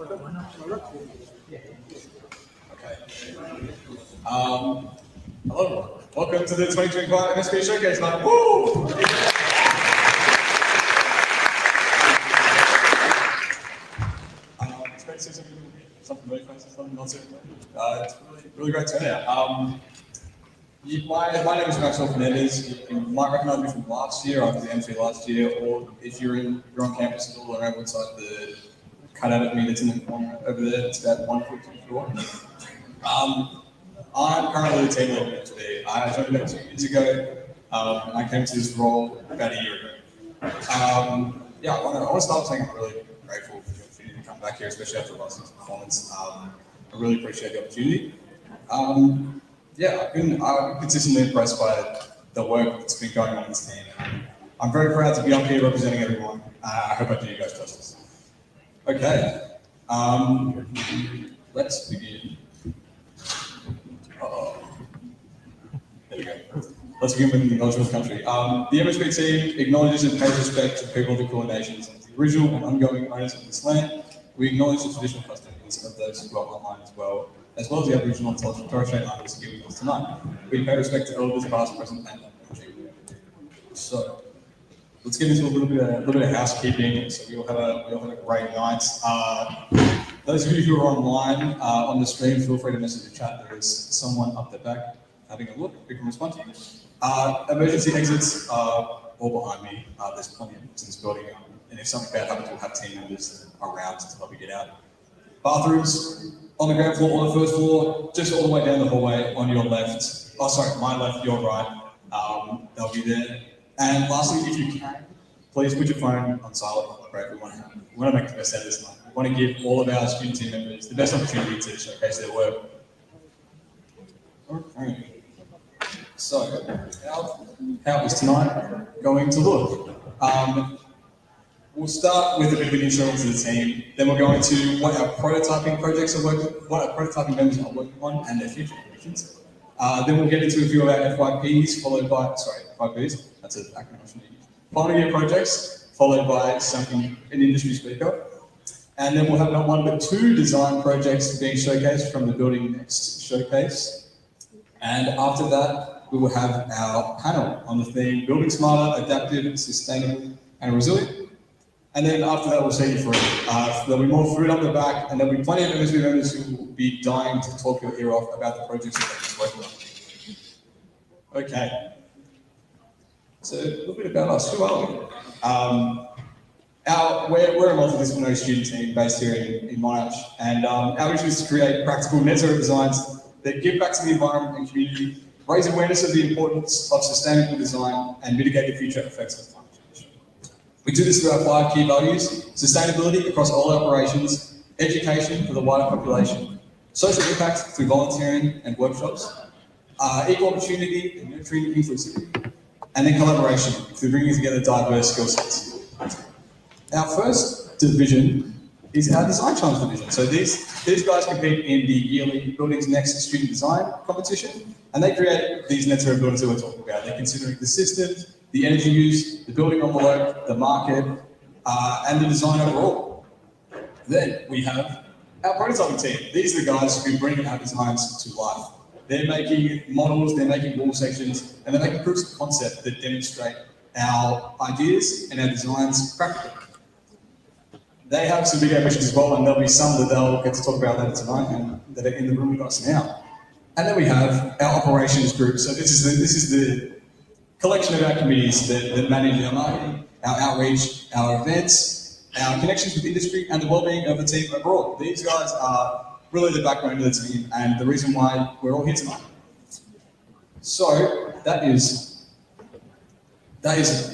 Okay. Hello, welcome to the 2025 MSP Showcase Night. Woo! It's great to see something really close to something not so it's really great turnout. My name is Maxwell Fernandez. You might recognise me from last year. I was the MC last year, or if you're on campus at all, around inside the cutout of me that's in the corner over there. It's about 1 foot 2 floor. I'm currently the team leader today. I joined about 2 years ago. I came to this role about a year ago. I want to start saying I'm really grateful for the opportunity to come back here, especially after last year's performance. I really appreciate the opportunity. I've been consistently impressed by the work that's been going on in this team. I'm very proud to be up here representing everyone. I hope I do you guys justice. Okay, let's begin. There we go. Let's begin with the acknowledgement of the country. The MSP team acknowledges and pays respect to the people of the Kulin Nations, the original and ongoing owners of this land. We acknowledge the traditional custodians of those who are online as well as the Aboriginal and Torres Strait Islanders here with us tonight. We pay respect to elders past, present, and emerging. So, let's get into a little bit of housekeeping. So we all have a great night. Those of you who are online on the stream, feel free to message the chat. There is someone up the back having a look who can respond to you. Emergency exits are all behind me. There's plenty of exits in this building, and if something bad happens, we'll have team members around to help you get out. Bathrooms on the ground floor, on the first floor, just all the way down the hallway on your left. Oh, sorry, my left, your right. They'll be there. And lastly, if you can, please put your phone on silent. Great, we want to make the best out of this night. We want to give all of our student team members the best opportunity to showcase their work. Okay. So, how is tonight going to look? We'll start with a bit of an intro into the team. Then we'll go into what our prototyping projects are working, what our prototyping members are working on, and their future ambitions. Then we'll get into a few of our FYPs, followed by FYPs. That's an acronym I shouldn't use. Final year projects, followed by an industry speaker. And then we'll have not one but 2 design projects being showcased from the Building Next showcase. And after that, we will have our panel on the theme Building Smarter, Adaptive, Sustainable, and Resilient. And then after that, we'll see you free. There'll be more food on the back, and there'll be plenty of MSP members who will be dying to talk your ear off about the projects that they're working on. Okay. So a little bit about us. Who are we? We're a multidisciplinary student team based here in Monash, and our mission is to create practical net zero designs that give back to the environment and community, raise awareness of the importance of sustainable design, and mitigate the future effects of climate change. We do this through our 5 key values: sustainability across all operations, education for the wider population, social impact through volunteering and workshops, equal opportunity and nurturing inclusivity, and then collaboration through bringing together diverse skill sets. Our first division is our design challenge division. So these guys compete in the yearly Buildings Next student design competition, and they create these net zero buildings that we're talking about. They're considering the systems, the energy use, the building envelope, the market, and the design overall. Then we have our prototyping team. These are the guys who bring our designs to life. They're making models, they're making wall sections, and they're making proofs of concept that demonstrate our ideas and our designs practically. They have some big ambitions as well, and there'll be some that they'll get to talk about later tonight and that are in the room with us now. And then we have our operations group. So this is the collection of our committees that manage our marketing, our outreach, our events, our connections with industry, and the well-being of the team overall. These guys are really the backbone of the team and the reason why we're all here tonight. So that is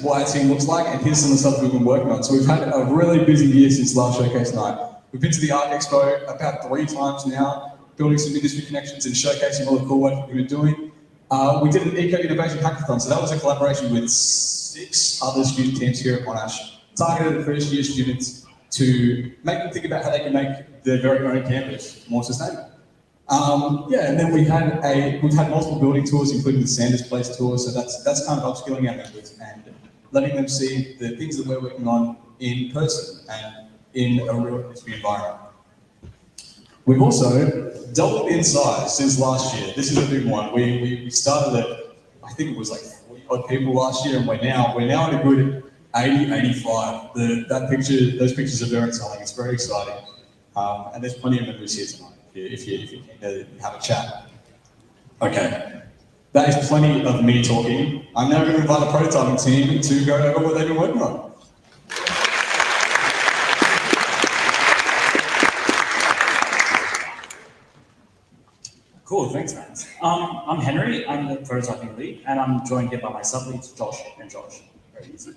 what our team looks like, and here's some of the stuff we've been working on. So we've had a really busy year since last showcase night. We've been to the Art Expo about 3 times now, building some industry connections and showcasing all the cool work we've been doing. We did an Eco Innovation Hackathon, so that was a collaboration with 6 other student teams here at Monash, targeted at first year students to make them think about how they can make their very own campus more sustainable. And then we've had multiple building tours, including the Sanders Place tour, so that's kind of upskilling our members and letting them see the things that we're working on in person and in a real industry environment. We've also doubled in size since last year. This is a big one. We started at, I think it was like 40 odd people last year, and we're now at a good 80, 85. Those pictures are very exciting. It's very exciting. And there's plenty of members here tonight if you keen to have a chat. Okay, that is plenty of me talking. I'm now going to invite the prototyping team to go over what they've been working on. Cool, thanks, man. I'm Henry, I'm the prototyping lead, and I'm joined here by my sub-leads, Josh and Josh. Very easy.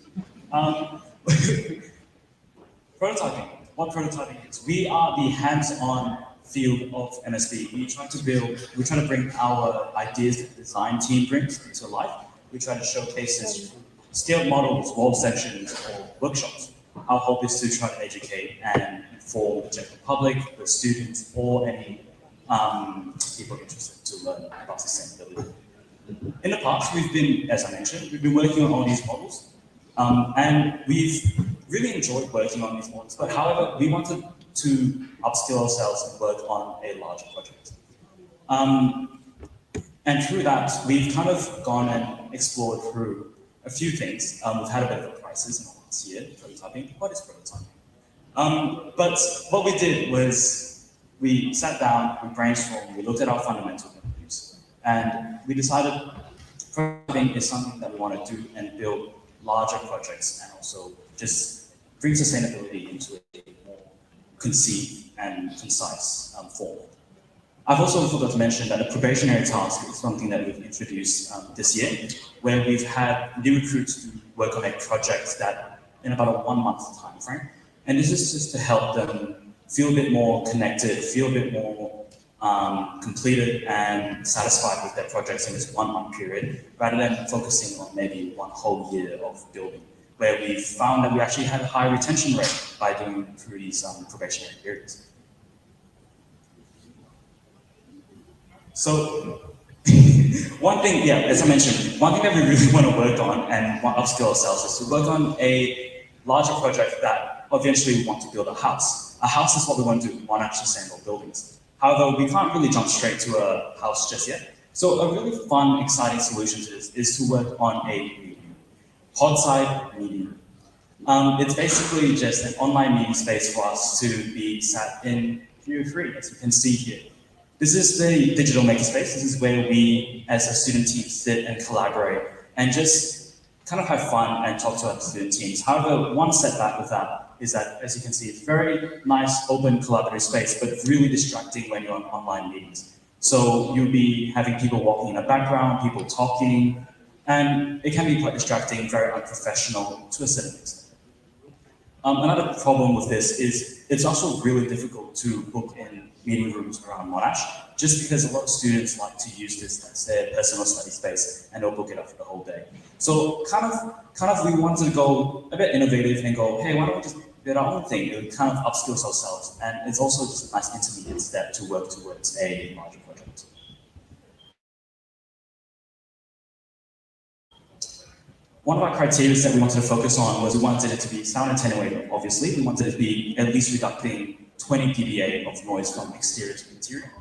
Prototyping, what prototyping is. We are the hands-on field of MSB. We try to bring our ideas that the design team brings to life. We try to showcase this scaled models, wall sections, or workshops. Our hope is to try to educate and inform the general public, the students, or any people interested to learn about sustainability. In the past, we've been, as I mentioned, we've been working on all these models, and we've really enjoyed working on these models, but however, we wanted to upskill ourselves and work on a larger project. And through that, we've kind of gone and explored through a few things. We've had a bit of a crisis in the last year, prototyping. What is prototyping? But what we did was we sat down, we brainstormed, we looked at our fundamental values, and we decided prototyping is something that we want to do and build larger projects and also just bring sustainability into a more conceived and concise form. I've also forgot to mention that a probationary task is something that we've introduced this year, where we've had new recruits to work on a project that in about a 1 month time frame. And this is just to help them feel a bit more connected, feel a bit more completed and satisfied with their projects in this 1 month period, rather than focusing on maybe one whole year of building, where we found that we actually had a high retention rate by doing through these probationary periods. So one thing, as I mentioned, one thing that we really want to work on and want to upskill ourselves is to work on a larger project that eventually we want to build a house. A house is what we want to do, Monash sustainable buildings. However, we can't really jump straight to a house just yet. So a really fun, exciting solution to this is to work on a medium, pod-side medium. It's basically just an online meeting space for us to be sat in View 3, as you can see here. This is the digital makerspace. This is where we, as a student team, sit and collaborate and just kind of have fun and talk to our student teams. However, one setback with that is that, as you can see, it's very nice, open, collaborative space, but really distracting when you're on online meetings. So you'll be having people walking in the background, people talking, and it can be quite distracting, very unprofessional to a certain extent. Another problem with this is it's also really difficult to book in meeting rooms around Monash, just because a lot of students like to use this as their personal study space and they'll book it up for the whole day. So kind of we wanted to go a bit innovative and go, hey, why don't we just build our own thing? It kind of upskills ourselves, and it's also just a nice intermediate step to work towards a larger project. One of our criteria that we wanted to focus on was we wanted it to be sound attenuated, obviously. We wanted it to be at least reducing 20 dBA of noise from exterior to interior.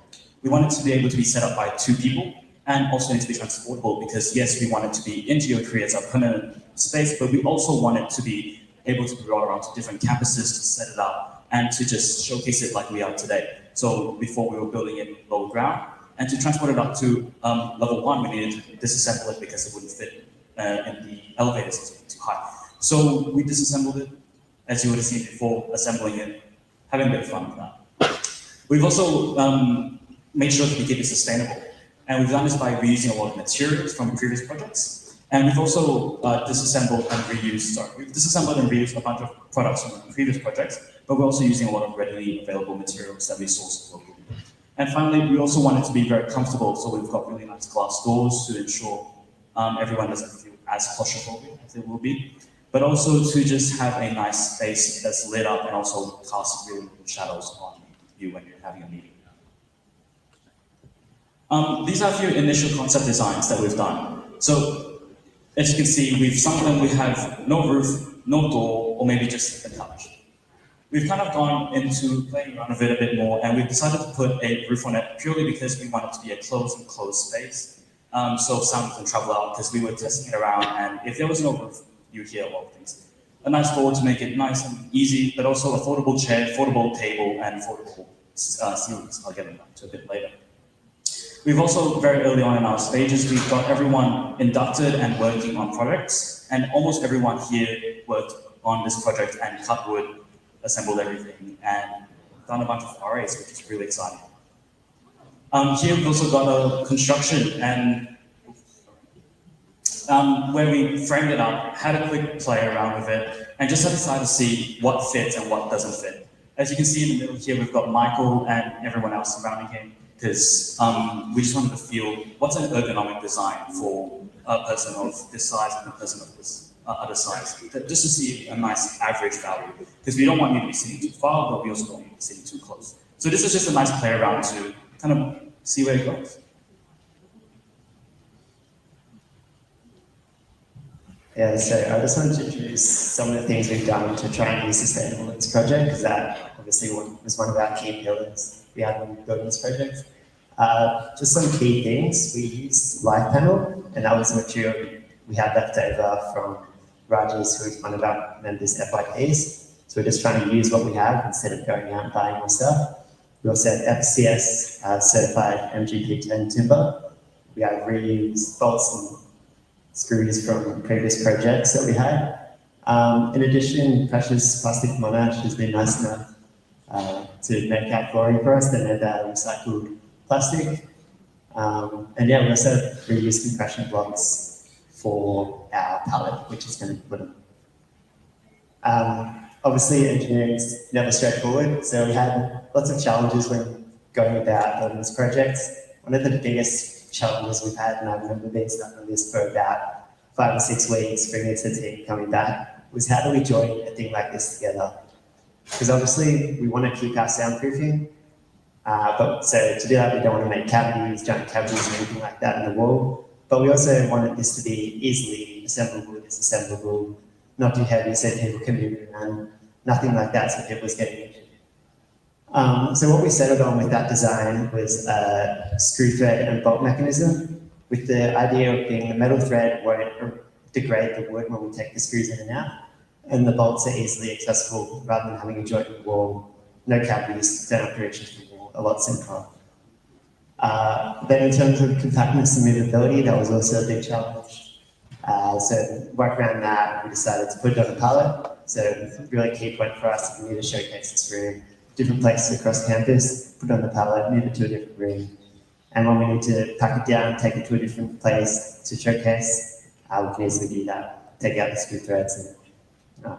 We wanted to be able to be set up by 2 people and also need to be transportable because, yes, we want it to be in Geo3 as our permanent space, but we also want it to be able to be brought around to different campuses to set it up and to just showcase it like we are today. So before we were building it low ground, and to transport it up to level 1, we needed to disassemble it because it wouldn't fit in the elevators, it's too high. So we disassembled it, as you would have seen before, assembling it, having a bit of fun with that. We've also made sure that we keep it sustainable. And we've done this by reusing a lot of materials from previous projects. And we've also disassembled and reused a bunch of products from previous projects, but we're also using a lot of readily available materials that we source locally. And finally, we also want it to be very comfortable, so we've got really nice glass doors to ensure everyone doesn't feel as claustrophobic as it will be, but also to just have a nice space that's lit up and also casts really good shadows on you when you're having a meeting. These are a few initial concept designs that we've done. So, as you can see, some of them we have no roof, no door, or maybe just a couch. We've kind of gone into playing around with it a bit more, and we've decided to put a roof on it purely because we want it to be a enclosed space. So sound can travel out, because we were testing it around, and if there was no roof, you hear a lot of things. A nice board to make it nice and easy, but also affordable chair, affordable table, and affordable ceilings. I'll get into that a bit later. We've also, very early on in our stages, we've got everyone inducted and working on projects, and almost everyone here worked on this project and cut wood, assembled everything, and done a bunch of RAs, which is really exciting. Here we've also got a construction, and where we framed it up, had a quick play around with it, and just decided to see what fits and what doesn't fit. As you can see in the middle here, we've got Michael and everyone else surrounding him, because we just wanted to feel what's an ergonomic design for a person of this size and a person of this other size, just to see a nice average value, because we don't want you to be sitting too far, but we also don't want you to be sitting too close. So this is just a nice play around to kind of see where it goes. Yeah, so I just wanted to introduce some of the things we've done to try and be sustainable in this project, because that obviously was one of our key pillars we had when we built this project. Just some key things. We used light panel, and that was a material we had left over from Raj's, who is one of our members' FYPs. So we're just trying to use what we have instead of going out and buying more stuff. We also had FCS certified MGP10 timber. We have reused bolts and screws from previous projects that we had. In addition, precious plastic Monash has been nice enough to make our flooring for us. They made that recycled plastic. And yeah, we also reused compression blocks for our pallet, which is going to be put on. Obviously, engineering is never straightforward, so we had lots of challenges when going about building this project. One of the biggest challenges we've had, and I remember being stuck on this for about 5 or 6 weeks, bringing it to the team, coming back, was how do we join a thing like this together? Because obviously we want to keep our soundproofing, but so to do that, we don't want to make cavities, giant cavities or anything like that in the wall. But we also wanted this to be easily assemblable, disassemblable, not too heavy so people can move around, nothing like that so people was getting injured. So what we settled on with that design was a screw thread and bolt mechanism, with the idea of being the metal thread won't degrade the wood when we take the screws in and out, and the bolts are easily accessible rather than having a joint in the wall, no cavities, don't have to reach into the wall, a lot simpler. Then in terms of compactness and movability, that was also a big challenge. So work around that, we decided to put it on a pallet. So really key point for us, we need to showcase this room, different places across campus, put it on the pallet, move it to a different room. And when we need to pack it down, take it to a different place to showcase, we can easily do that. Take out the screw threads and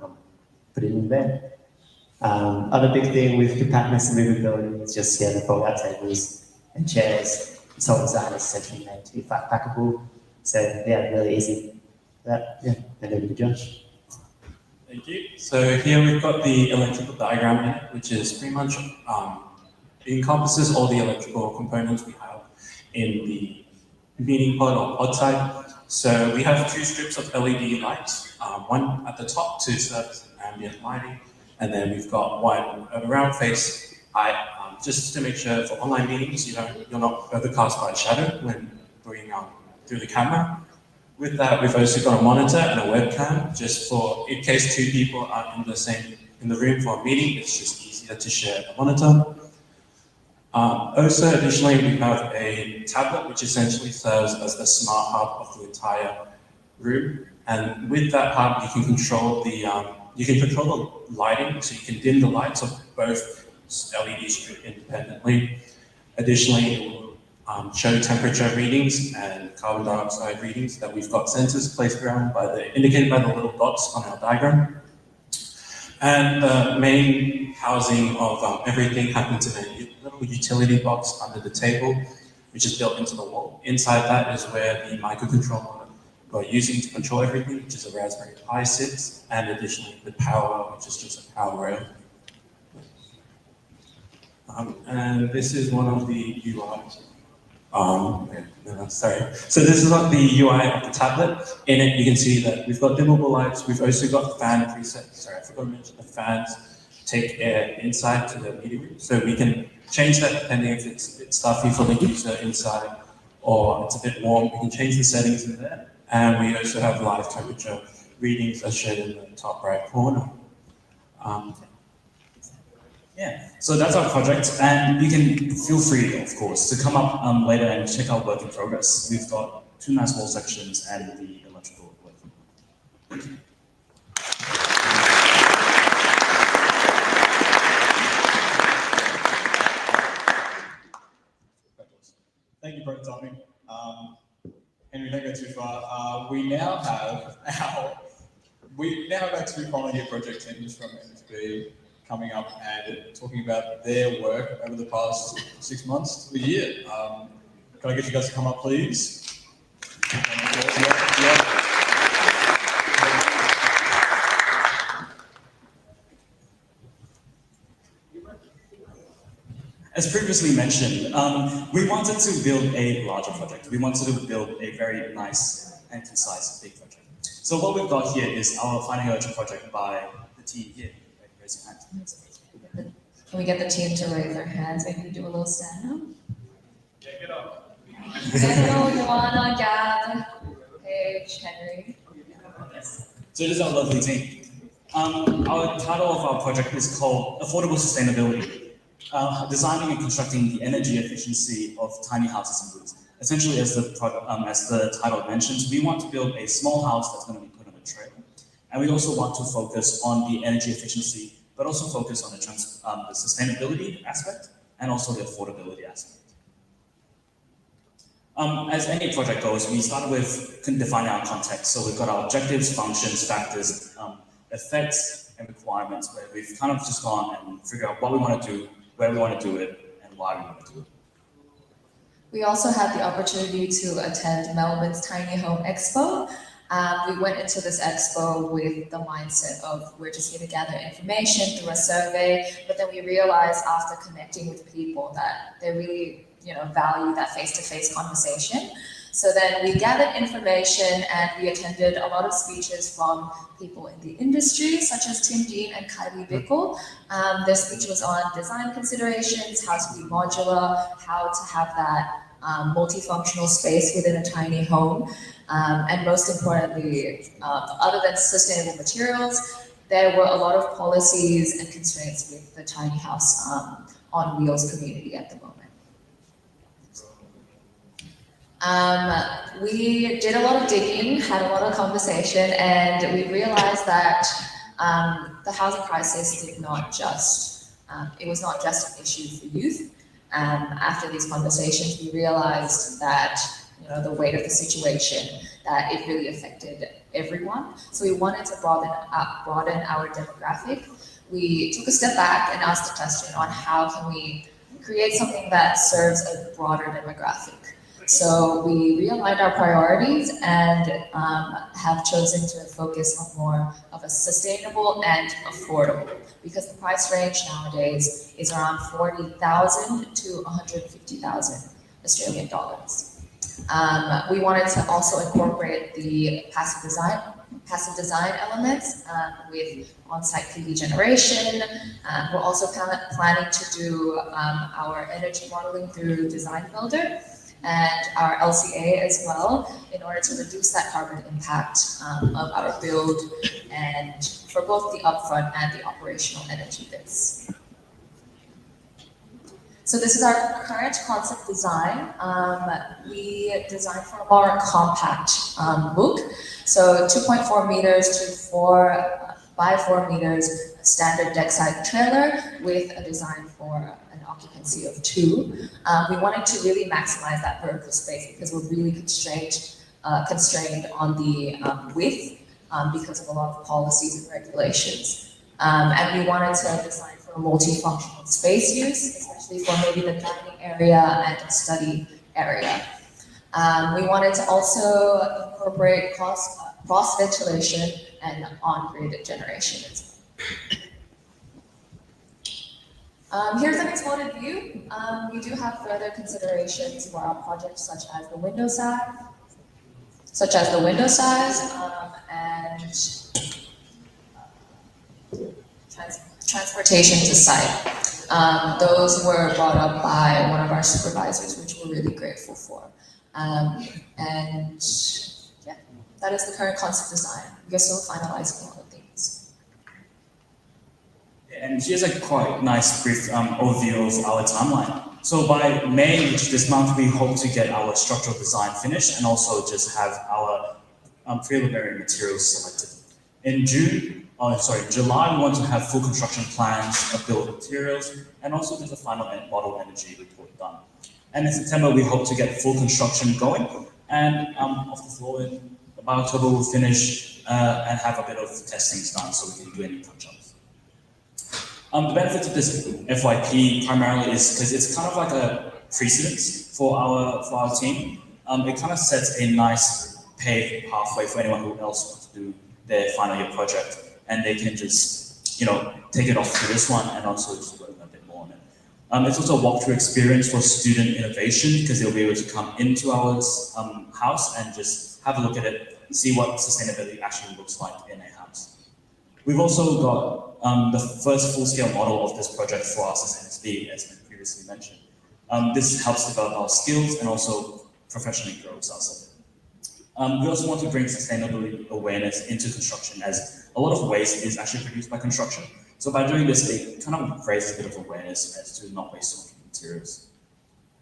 put it in there. Other big thing with compactness and movability is just the fold-out tables and chairs. This whole design is essentially made to be flat packable. So yeah, really easy. That, yeah, hand over to Josh. Thank you. So here we've got the electrical diagram in it, which is pretty much encompasses all the electrical components we have in the meeting pod or pod side. So we have 2 strips of LED lights, one at the top to serve as ambient lighting, and then we've got one around face height, just to make sure for online meetings you're not overcast by shadow when going through the camera. With that, we've also got a monitor and a webcam, just for in case 2 people are in the room for a meeting, it's just easier to share a monitor. Also, additionally, we have a tablet which essentially serves as the smart hub of the entire room. And with that hub, you can control the lighting, so you can dim the lights of both LED strip independently. Additionally, it will show temperature readings and carbon dioxide readings that we've got sensors placed around indicated by the little dots on our diagram. And the main housing of everything happens in a little utility box under the table, which is built into the wall. Inside that is where the microcontroller we're using to control everything, which is a Raspberry Pi 6, and additionally the power, which is just a power rail. And this is one of the UIs. Sorry. So this is not the UI of the tablet. In it, you can see that we've got dimmable lights. We've also got fan presets. Sorry, I forgot to mention the fans take air inside to the meeting room. So we can change that depending if it's a bit stuffy for the user inside or it's a bit warm. We can change the settings in there. And we also have live temperature readings as shown in the top right corner. Yeah, so that's our project, and you can feel free, of course, to come up later and check out work in progress. We've got 2 nice wall sections and the electrical work. Thank you, prototyping. Henry, don't go too far. We now have our 2 final year project teams from MSB coming up and talking about their work over the past 6 months to a year. Can I get you guys to come up, please? Yeah. As previously mentioned, we wanted to build a larger project. We wanted to build a very nice and concise big project. So what we've got here is our final year project by the team here. Raise your hand. Can we get the team to raise their hands? Maybe do a little stand up. Yeah, get up. Daniel, Joanna, Gab, Paige, Henry. So this is our lovely team. Our title of our project is called Affordable Sustainability. Designing and constructing the energy efficiency of tiny houses and roofs. Essentially, as the title mentions, we want to build a small house that's going to be put on a trailer. And we also want to focus on the energy efficiency, but also focus on the sustainability aspect and also the affordability aspect. As any project goes, we start with defining our context. So we've got our objectives, functions, factors, effects, and requirements, where we've kind of just gone and figured out what we want to do, where we want to do it, and why we want to do it. We also had the opportunity to attend Melbourne's Tiny Home Expo. We went into this expo with the mindset of we're just here to gather information through a survey, but then we realized after connecting with people that they really, value that face-to-face conversation. So then we gathered information and we attended a lot of speeches from people in the industry, such as Tim Dean and Kylie Bickle. Their speech was on design considerations, how to be modular, how to have that multifunctional space within a tiny home. And most importantly, other than sustainable materials, there were a lot of policies and constraints with the tiny house on wheels community at the moment. We did a lot of digging, had a lot of conversation, and we realized that the housing crisis it was not just an issue for youth. After these conversations, we realized that the weight of the situation, that it really affected everyone. So we wanted to broaden our demographic. We took a step back and asked the question on how can we create something that serves a broader demographic. So we realigned our priorities and have chosen to focus on more of a sustainable and affordable, because the price range nowadays is around 40,000 to 150,000 Australian dollars. We wanted to also incorporate the passive design elements with on-site PV generation. We're also planning to do our energy modeling through Design Builder and our LCA as well, in order to reduce that carbon impact of our build and for both the upfront and the operational energy bits. So this is our current concept design. We designed for a more compact look. So 2.4 meters to 4 by 4 meters standard deck side trailer with a design for an occupancy of 2. We wanted to really maximize that vertical space because we're really constrained on the width because of a lot of policies and regulations. And we wanted to design for a multifunctional space use, especially for maybe the dining area and study area. We wanted to also incorporate cross ventilation and on-grid generation as well. Here's an exploded view. We do have further considerations for our project, such as the window size, and transportation to site. Those were brought up by one of our supervisors, which we're really grateful for. And yeah, that is the current concept design. We are still finalizing all the things. And here's a quite nice brief overview of our timeline. So by May, which is this month, we hope to get our structural design finished and also just have our preliminary materials selected. In July, we want to have full construction plans, build materials, and also do the final model energy report done. And in September, we hope to get full construction going, and off the floor by October, we'll finish and have a bit of testing done so we can do any touch-ups. The benefit of this FYP primarily is because it's kind of like a precedence for our team. It kind of sets a nice paved pathway for anyone who else wants to do their final year project, and they can just, take it off to this one and also just work a bit more on it. It's also a walkthrough experience for student innovation because they'll be able to come into our house and just have a look at it, see what sustainability actually looks like in a house. We've also got the first full-scale model of this project for us as NSB, as been previously mentioned. This helps develop our skills and also professionally grows us. We also want to bring sustainability awareness into construction, as a lot of waste is actually produced by construction. So by doing this, it kind of raises a bit of awareness as to not waste so much materials.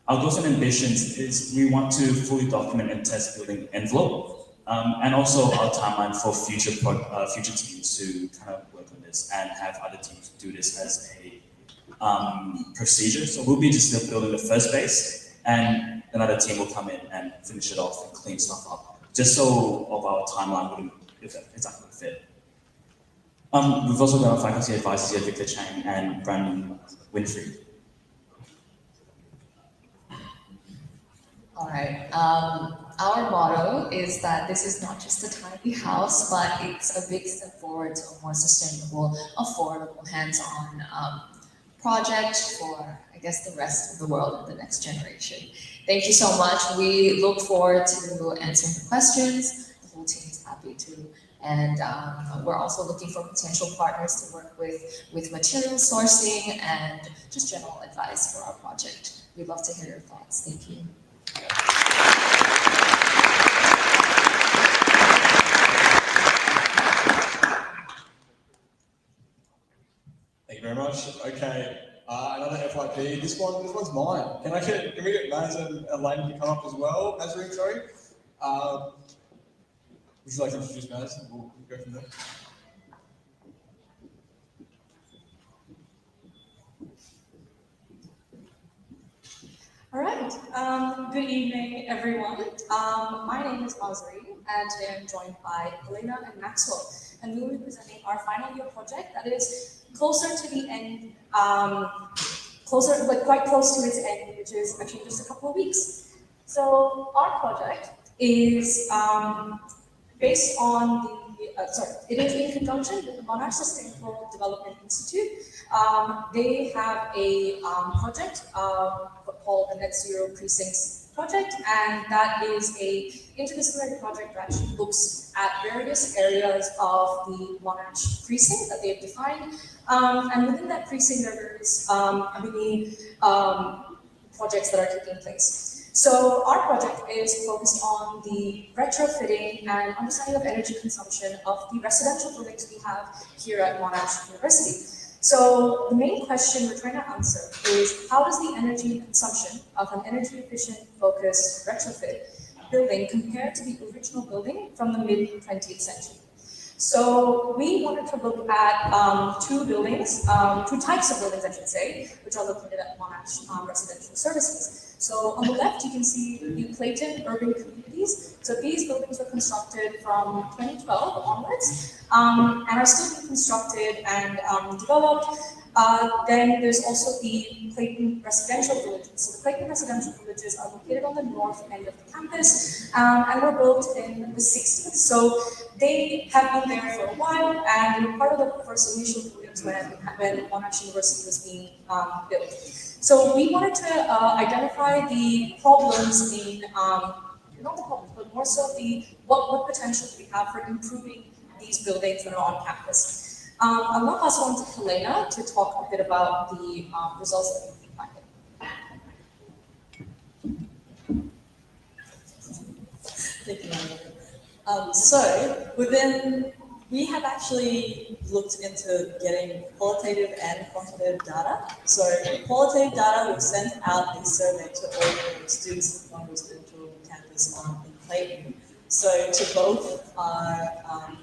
Our goals and ambitions is we want to fully document and test building envelope, and also our timeline for future teams to kind of work on this and have other teams do this as a procedure. So we'll be just building the first base, and another team will come in and finish it off and clean stuff up, just so of our timeline wouldn't exactly fit. We've also got our faculty advisors here, Victor Chang and Brandon Winfrey. All right. Our motto is that this is not just a tiny house, but it's a big step forward to a more sustainable, affordable, hands-on project for, I guess, the rest of the world and the next generation. Thank you so much. We look forward to answering the questions. The whole team is happy to. And we're also looking for potential partners to work with material sourcing and just general advice for our project. We'd love to hear your thoughts. Thank you. Thank you very much. Okay, another FYP. This one's mine. Can we get Maz and Elaine to come up as well? Nazarene, sorry. Would you like to introduce Maz? We'll go from there. All right. Good evening, everyone. My name is Nazarene, and today I'm joined by Elena and Maxwell, and we will be presenting our final year project that is closer to the end, quite close to its end, which is actually just a couple of weeks. So our project is based on it is in conjunction with the Monash Sustainable Development Institute. They have a project called the Net Zero Precincts Project, and that is a interdisciplinary project that actually looks at various areas of the Monash precinct that they've defined. And within that precinct, there is many projects that are taking place. So our project is focused on the retrofitting and understanding of energy consumption of the residential buildings we have here at Monash University. So the main question we're trying to answer is, how does the energy consumption of an energy efficient focused retrofit building compare to the original building from the mid-20th century? So we wanted to look at two types of buildings, I should say, which are located at Monash Residential Services. So on the left, you can see the Clayton urban communities. So these buildings were constructed from 2012 onwards and are still being constructed and developed. Then there's also the Clayton residential villages. So the Clayton residential villages are located on the north end of the campus and were built in the 60s. So they have been there for a while, and they were part of the first initial buildings when Monash University was being built. So we wanted to identify the problems in, not the problems, but more so the what potential we have for improving these buildings that are on campus. I'm going to pass on to Helena to talk a bit about the results that we provided. Thank you, Maria. We have actually looked into getting qualitative and quantitative data. So qualitative data, we've sent out a survey to all the students on residential campus in Clayton. So to both our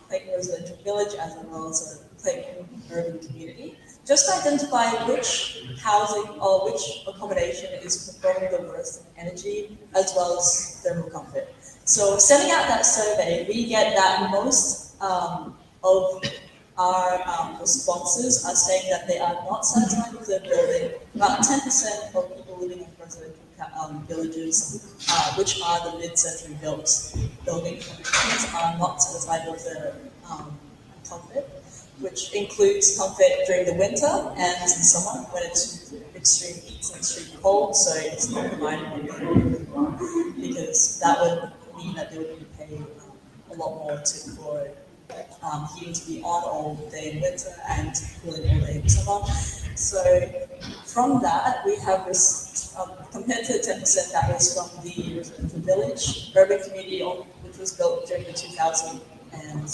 Clayton residential village as well as our Clayton urban community, just to identify which housing or which accommodation is performing the worst in energy as well as thermal comfort. So sending out that survey, we get that most of our responses are saying that they are not satisfied with their building. About 10% of people living in residential villages, which are the mid-century building communities, are not satisfied with their comfort, which includes comfort during the winter and in summer when it's extreme heat and extreme cold. So it's not providing because that would mean that they would need to pay a lot more for heating to be on all day in winter and cooling all day in summer. So from that, we have this, compared to the 10% that was from the residential village, urban community, which was built during the 2000s, and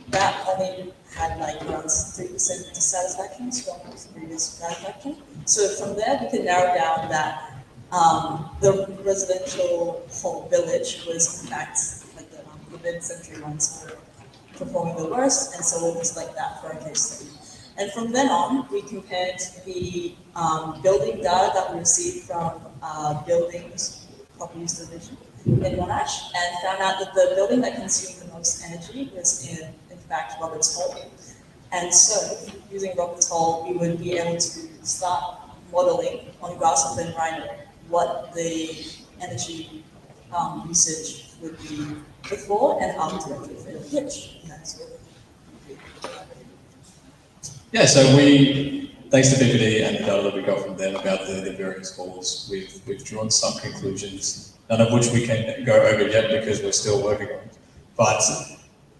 that only had like around 3% dissatisfaction from previous satisfaction. So from there, we could narrow down that the residential whole village was in fact like the mid-century ones were performing the worst, and so it was like that for our case study. And from then on, we compared the building data that we received from buildings properties division in Monash, and found out that the building that consumed the most energy was in fact Roberts Hall. And so, using Roberts Hall, we would be able to start modeling on Grasshopper and Rhino what the energy usage would be before and after retrofit, which that's what. Yeah, so thanks to BPD and the data that we got from them about the various halls, we've drawn some conclusions, none of which we can go over yet because we're still working on it. But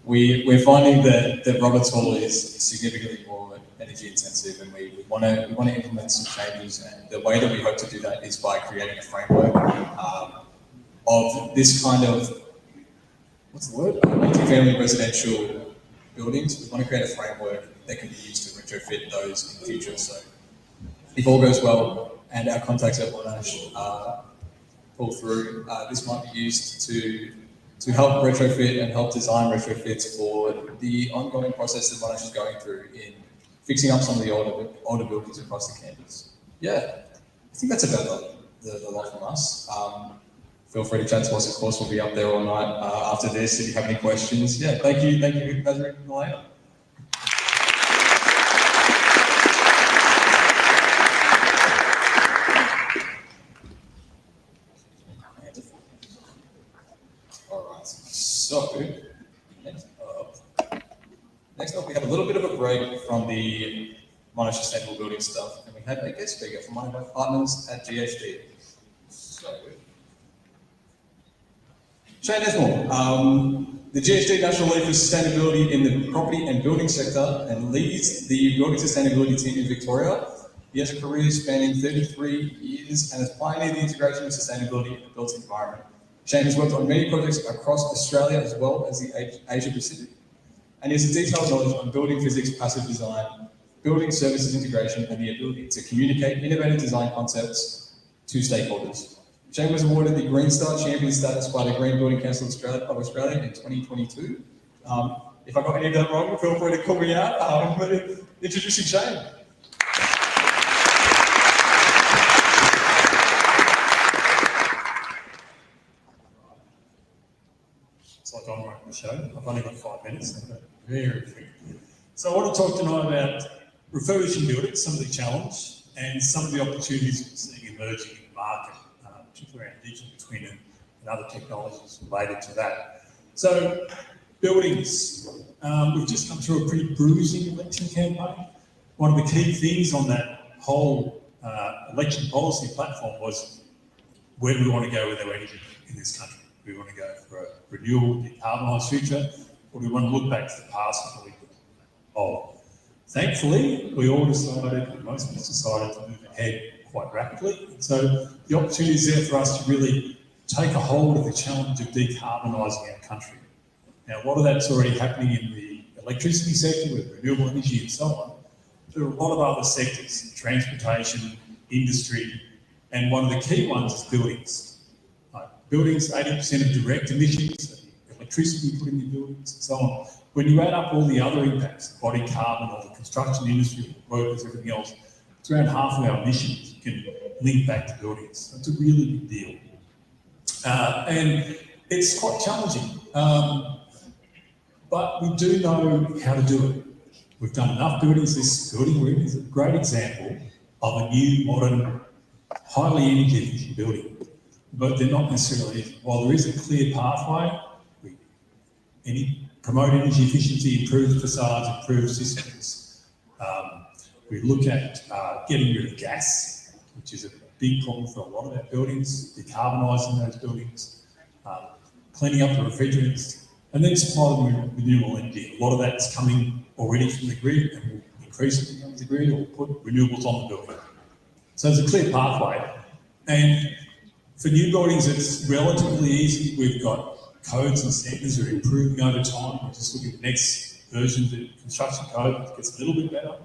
we're finding that Roberts Hall is significantly more energy intensive, and we want to implement some changes. And the way that we hope to do that is by creating a framework of this kind of, what's the word? Multi-family residential buildings. We want to create a framework that can be used to retrofit those in the future. So if all goes well and our contacts at Monash pull through, this might be used to help retrofit and help design retrofits for the ongoing process that Monash is going through in fixing up some of the older buildings across the campus. Yeah, I think that's about the lot from us. Feel free to chat to us, of course. We'll be up there all night after this if you have any questions. Yeah, thank you, Nazarene and Elena. So, next up we have a little bit of a break from the Monash Sustainable Building stuff, and we have a guest speaker from one of our partners at GHD. So, Shane Esmore, the GHD National Lead for Sustainability in the Property and Building Sector and leads the Building Sustainability team in Victoria. He has a career spanning 33 years and has pioneered the integration of sustainability in the built environment. Shane has worked on many projects across Australia as well as the Asia Pacific, and he has a detailed knowledge on building physics, passive design, building services integration, and the ability to communicate innovative design concepts to stakeholders. Shane was awarded the Green Star Champion status by the Green Building Council of Australia in 2022. If I got any of that wrong, feel free to call me out. But introducing Shane. It's like I'm running the show. I've only got 5 minutes. So very quick. So I want to talk tonight about refurbishing buildings, some of the challenge and some of the opportunities we're seeing emerging in the market, particularly around digital twin and other technologies related to that. So buildings, we've just come through a pretty bruising election campaign. One of the key things on that whole election policy platform was where do we want to go with our energy in this country? Do we want to go for a renewable, decarbonised future, or do we want to look back to the past and probably of Thankfully, we all decided, and most of us decided to move ahead quite rapidly. So the opportunity is there for us to really take a hold of the challenge of decarbonising our country. Now, a lot of that's already happening in the electricity sector with renewable energy and so on. There are a lot of other sectors, transportation, industry, and one of the key ones is buildings. Buildings, 80% of direct emissions, electricity put in your buildings and so on. When you add up all the other impacts, body carbon or the construction industry, workers, everything else, it's around half of our emissions you can link back to buildings. So it's a really big deal. And it's quite challenging, but we do know how to do it. We've done enough buildings. This building we're in is a great example of a new, modern, highly energy efficient building, but they're not necessarily easy. While there is a clear pathway, we promote energy efficiency, improve facades, improve systems. We look at getting rid of gas, which is a big problem for a lot of our buildings, decarbonising those buildings, cleaning up the refrigerants, and then supply them with renewable energy. A lot of that's coming already from the grid and will increasingly come to the grid or put renewables on the building. So there's a clear pathway. And for new buildings, it's relatively easy. We've got codes and standards that are improving over time. We're just looking at the next version of the construction code that gets a little bit better.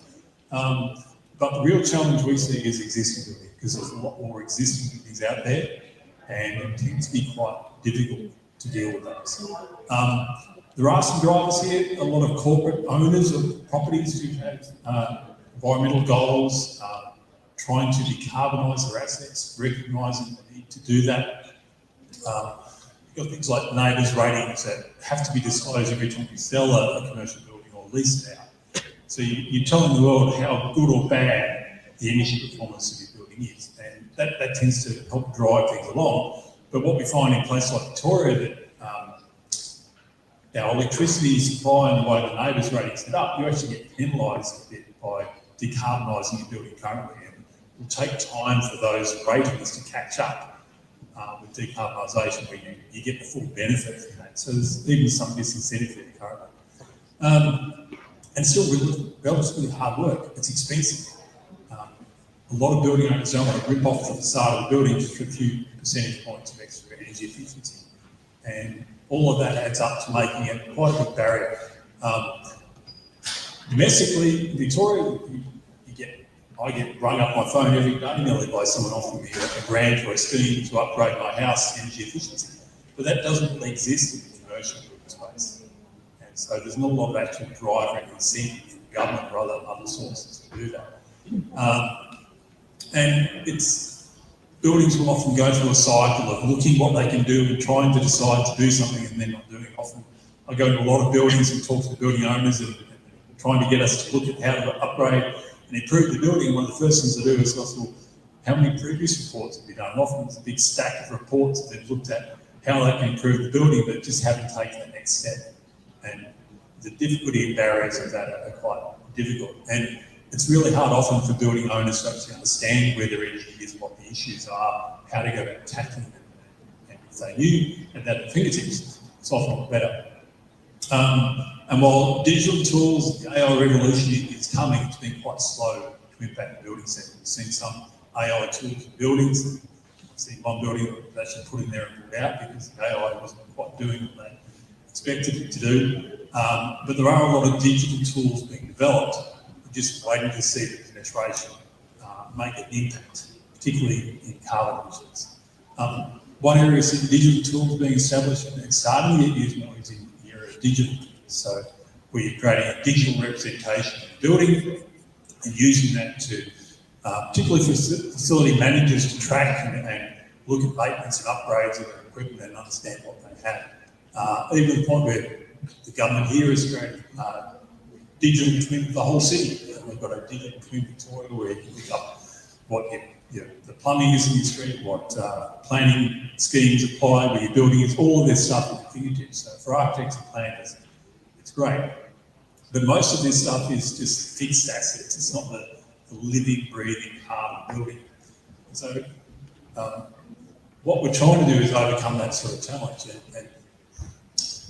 But the real challenge we see is existing building, because there's a lot more existing buildings out there, and it tends to be quite difficult to deal with those. There are some drivers here, a lot of corporate owners of properties who have environmental goals, trying to decarbonise their assets, recognising the need to do that. You've got things like neighbours ratings that have to be disclosed every time you sell a commercial building or lease it out. So you're telling the world how good or bad the energy performance of your building is, and that tends to help drive things along. But what we find in places like Victoria, that our electricity supply and the way the neighbours rating set up, you actually get penalised a bit by decarbonising your building currently, and it will take time for those ratings to catch up with decarbonisation, where you get the full benefit from that. So there's even some disincentive there currently. And still relatively hard work. It's expensive. A lot of building owners don't want to rip off the facade of the building just for a few percentage points of extra energy efficiency. And all of that adds up to making it quite a big barrier. Domestically, in Victoria, I get rung up my phone every day nearly by someone offering me a grant or a scheme to upgrade my house to energy efficiency. But that doesn't really exist in the commercial building space. And so there's not a lot of actual driver and incentive from government or other sources to do that. And buildings will often go through a cycle of looking what they can do and trying to decide to do something and then not doing it. Often I go to a lot of buildings and talk to the building owners and trying to get us to look at how to upgrade and improve the building. One of the first things I do is ask, well, how many previous reports have you done? And often it's a big stack of reports that they've looked at how they can improve the building, but just haven't taken the next step. And the difficulty and barriers of that are quite difficult. And it's really hard often for building owners to actually understand where their energy is, what the issues are, how to go about tackling them. And if they knew at that fingertips, it's often a lot better. And while digital tools, the AI revolution is coming, it's been quite slow to impact the building sector. We've seen some AI tools in buildings. I've seen one building that was actually put in there and pulled out because the AI wasn't quite doing what they expected it to do. But there are a lot of digital tools being developed. We're just waiting to see the penetration make an impact, particularly in carbon emissions. One area is digital tools being established and starting to get used now is in the area of digital tools. So we're creating a digital representation of the building and using that to, particularly for facility managers, to track and look at maintenance and upgrades of their equipment and understand what they have. Even to the point where the government here is creating digital twin of the whole city. We've got a digital twin Victoria where you can look up what the plumbing is in your street, what planning schemes apply, where your building is, all of this stuff at your fingertips. So for architects and planners, it's great. But most of this stuff is just fixed assets. It's not the living, breathing part of the building. So what we're trying to do is overcome that sort of challenge. And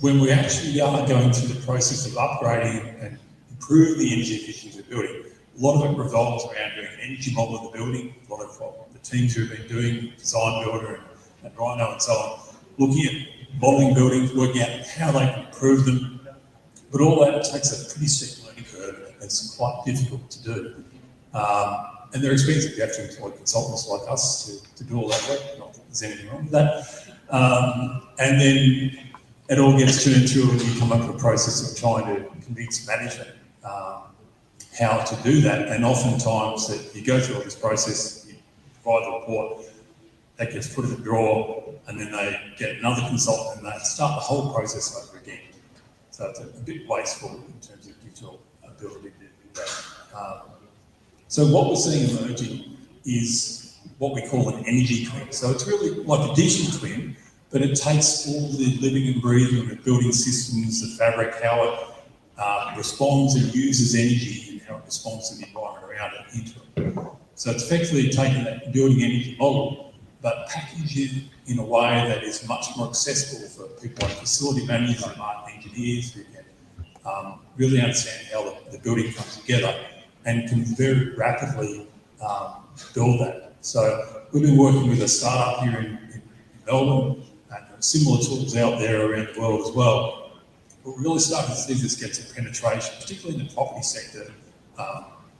when we actually are going through the process of upgrading and improve the energy efficiency of the building. A lot of it revolves around doing an energy model of the building. A lot of what the teams who have been doing, Design Builder and Rhino and so on, looking at modelling buildings, working out how they can improve them. But all that takes a pretty steep learning curve. It's quite difficult to do. And they're expensive. You have to employ consultants like us to do all that work. Not that there's anything wrong with that. And then it all gets turned to, and you come up with a process of trying to convince management how to do that. And oftentimes that you go through all this process, you provide the report, that gets put in the drawer, and then they get another consultant and they start the whole process over again. So it's a bit wasteful in terms of digital ability to do that. So what we're seeing emerging is what we call an energy twin. So it's really like a digital twin, but it takes all the living and breathing of the building systems, the fabric, how it responds and uses energy, and how it responds to the environment around it into it. So it's effectively taking that building energy model, but packaged it in a way that is much more accessible for people like facility managers and engineers who can really understand how the building comes together and can very rapidly build that. So we've been working with a startup here in Melbourne, and similar tools out there around the world as well. We're really starting to see this get some penetration, particularly in the property sector.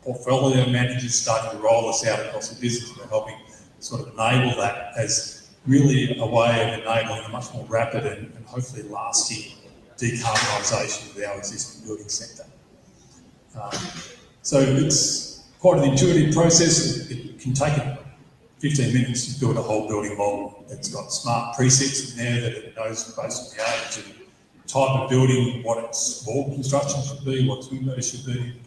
Portfolio managers starting to roll this out across the business. We're helping sort of enable that as really a way of enabling a much more rapid and hopefully lasting decarbonisation of our existing building sector. So it's quite an intuitive process. It can take 15 minutes to build a whole building model. It's got smart presets in there that it knows based on the age and type of building, what its wall construction should be, what its windows should be.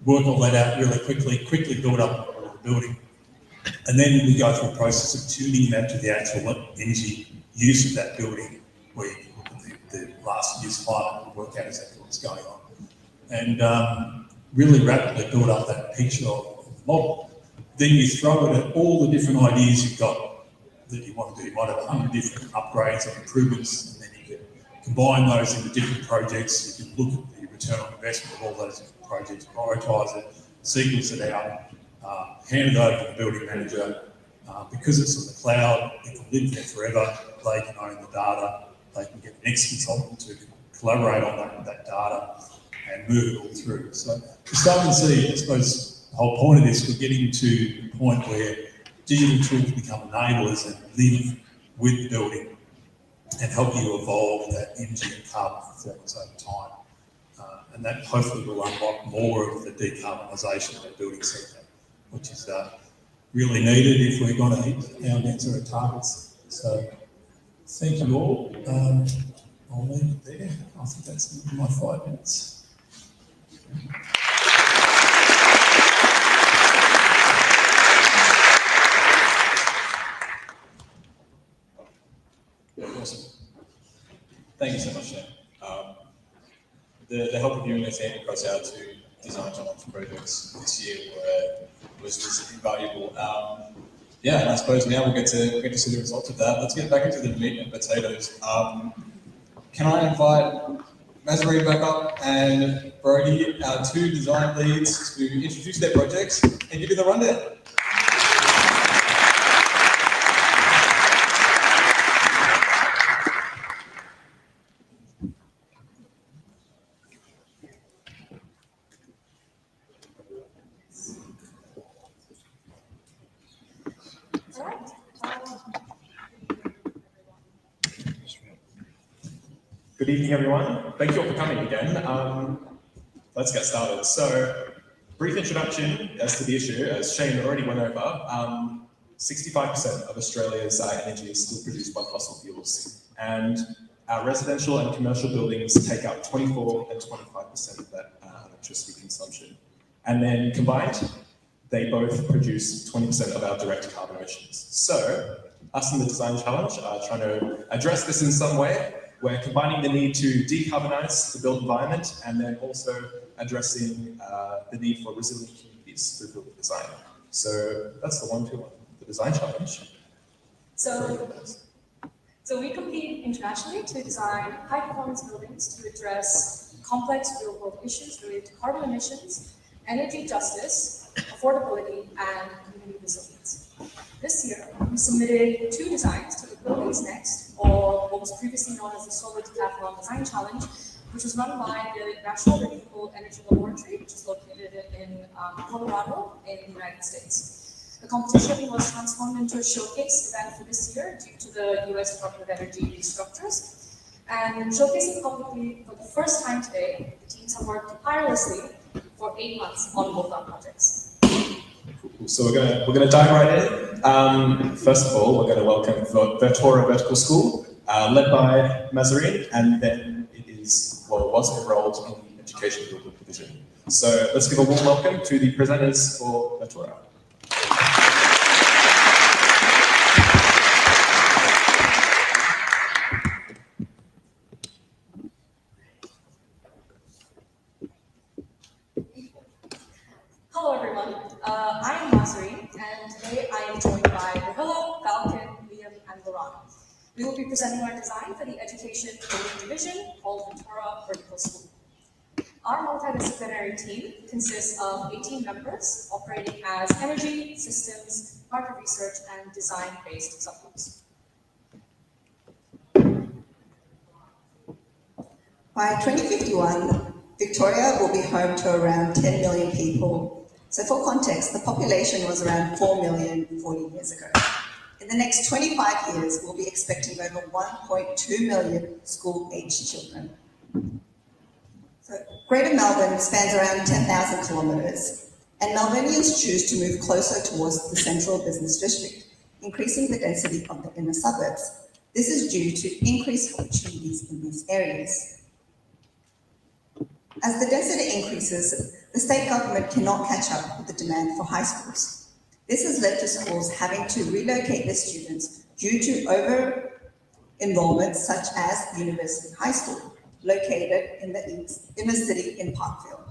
Work all that out really quickly build up the building. And then we go through a process of tuning that to the actual energy use of that building, where you can look at the last year's climate and work out exactly what's going on. And really rapidly build up that picture of the model. Then you throw it at all the different ideas you've got that you want to do. You might have 100 different upgrades or improvements, and then you can combine those into different projects. You can look at the return on investment of all those different projects, prioritise it, sequence it out, hand it over to the building manager. Because it's on the cloud, it can live there forever. They can own the data. They can get the next consultant to collaborate on that data and move it all through. So we're starting to see, I suppose, the whole point of this, we're getting to the point where digital tools become enablers and live with the building and help you evolve that energy and carbon performance over time. And that hopefully will unlock more of the decarbonisation of the building sector, which is really needed if we're going to hit our net zero targets. So thank you all. I'll leave it there. I think that's my 5 minutes. Awesome. Thank you so much, Shane. The help of you and your team across our 2 design challenge projects this year was invaluable. Yeah, and I suppose now we'll get to see the results of that. Let's get back into the meat and potatoes. Can I invite Mazarine back up and Brody, our 2 design leads, to introduce their projects and give you the rundown. Good evening, everyone. Thank you all for coming again. Let's get started. So, brief introduction as to the issue. As Shane already went over, 65% of Australia's energy is still produced by fossil fuels. And our residential and commercial buildings take up 24 and 25% of that electricity consumption. And then combined, they both produce 20% of our direct carbon emissions. So, us in the Design Challenge are trying to address this in some way. We're combining the need to decarbonise the built environment and then also addressing the need for resilient communities through building design. So that's the 1-2-1, the Design Challenge. So we compete internationally to design high-performance buildings to address complex real-world issues related to carbon emissions, energy justice, affordability, and community resilience. This year, we submitted 2 designs to the Buildings Next, or what was previously known as the Solar Decathlon Design Challenge, which was run by the National Renewable Energy Laboratory, which is located in Colorado in the United States. The competition was transformed into a showcase event for this year due to the US Department of Energy restructures. And showcasing publicly for the first time today, the teams have worked tirelessly for 8 months on both our projects. So we're gonna dive right in. First of all, we're gonna welcome Vertora Vertical School, led by Mazarine, and then was enrolled in the Education Builder Division. So let's give a warm welcome to the presenters for Vertora. Hello everyone, I am Mazarine, and today I am joined by Rahula, Falcon, Liam, and Laurent. We will be presenting our design for the Education Building Division called Vertora Vertical School. Our multidisciplinary team consists of 18 members operating as energy, systems, market research, and design-based subgroups. By 2051, Victoria will be home to around 10 million people. So for context, the population was around 4 million 40 years ago. In the next 25 years, we'll be expecting over 1.2 million school-aged children. So Greater Melbourne spans around 10,000 kilometres, and Melburnians choose to move closer towards the central business district, increasing the density of the inner suburbs. This is due to increased opportunities in these areas. As the density increases, the state government cannot catch up with the demand for high schools. This has led to schools having to relocate their students due to over-enrollment, such as University High School, located in the inner city in Parkville.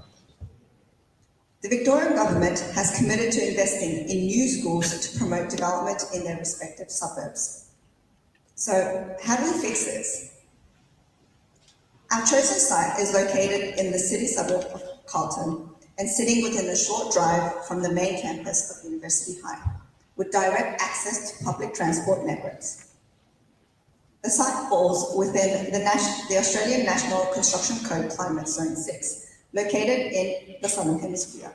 The Victorian government has committed to investing in new schools to promote development in their respective suburbs. So how do we fix this? Our chosen site is located in the city suburb of Carlton and sitting within a short drive from the main campus of University High, with direct access to public transport networks. The site falls within the Australian National Construction Code Climate Zone 6, located in the Southern Hemisphere.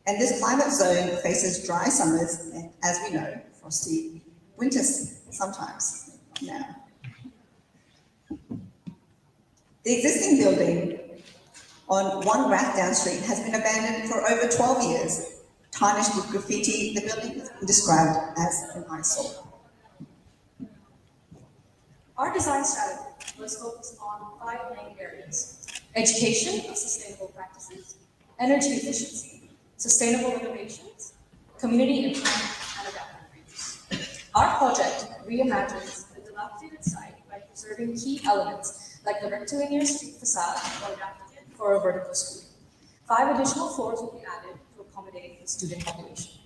And this climate zone faces dry summers and, as we know, frosty winters sometimes now. The existing building on 1 Rathdown Street has been abandoned for over 12 years. Tarnished with graffiti, the building is described as an eyesore. Our design strategy was focused on 5 main areas: education of sustainable practices, energy efficiency, sustainable renovations, community impact, and adaptive reuse. Our project reimagines the dilapidated site by preserving key elements like the rectilinear street facade or adapted it for a vertical school. 5 additional floors will be added to accommodate the student population.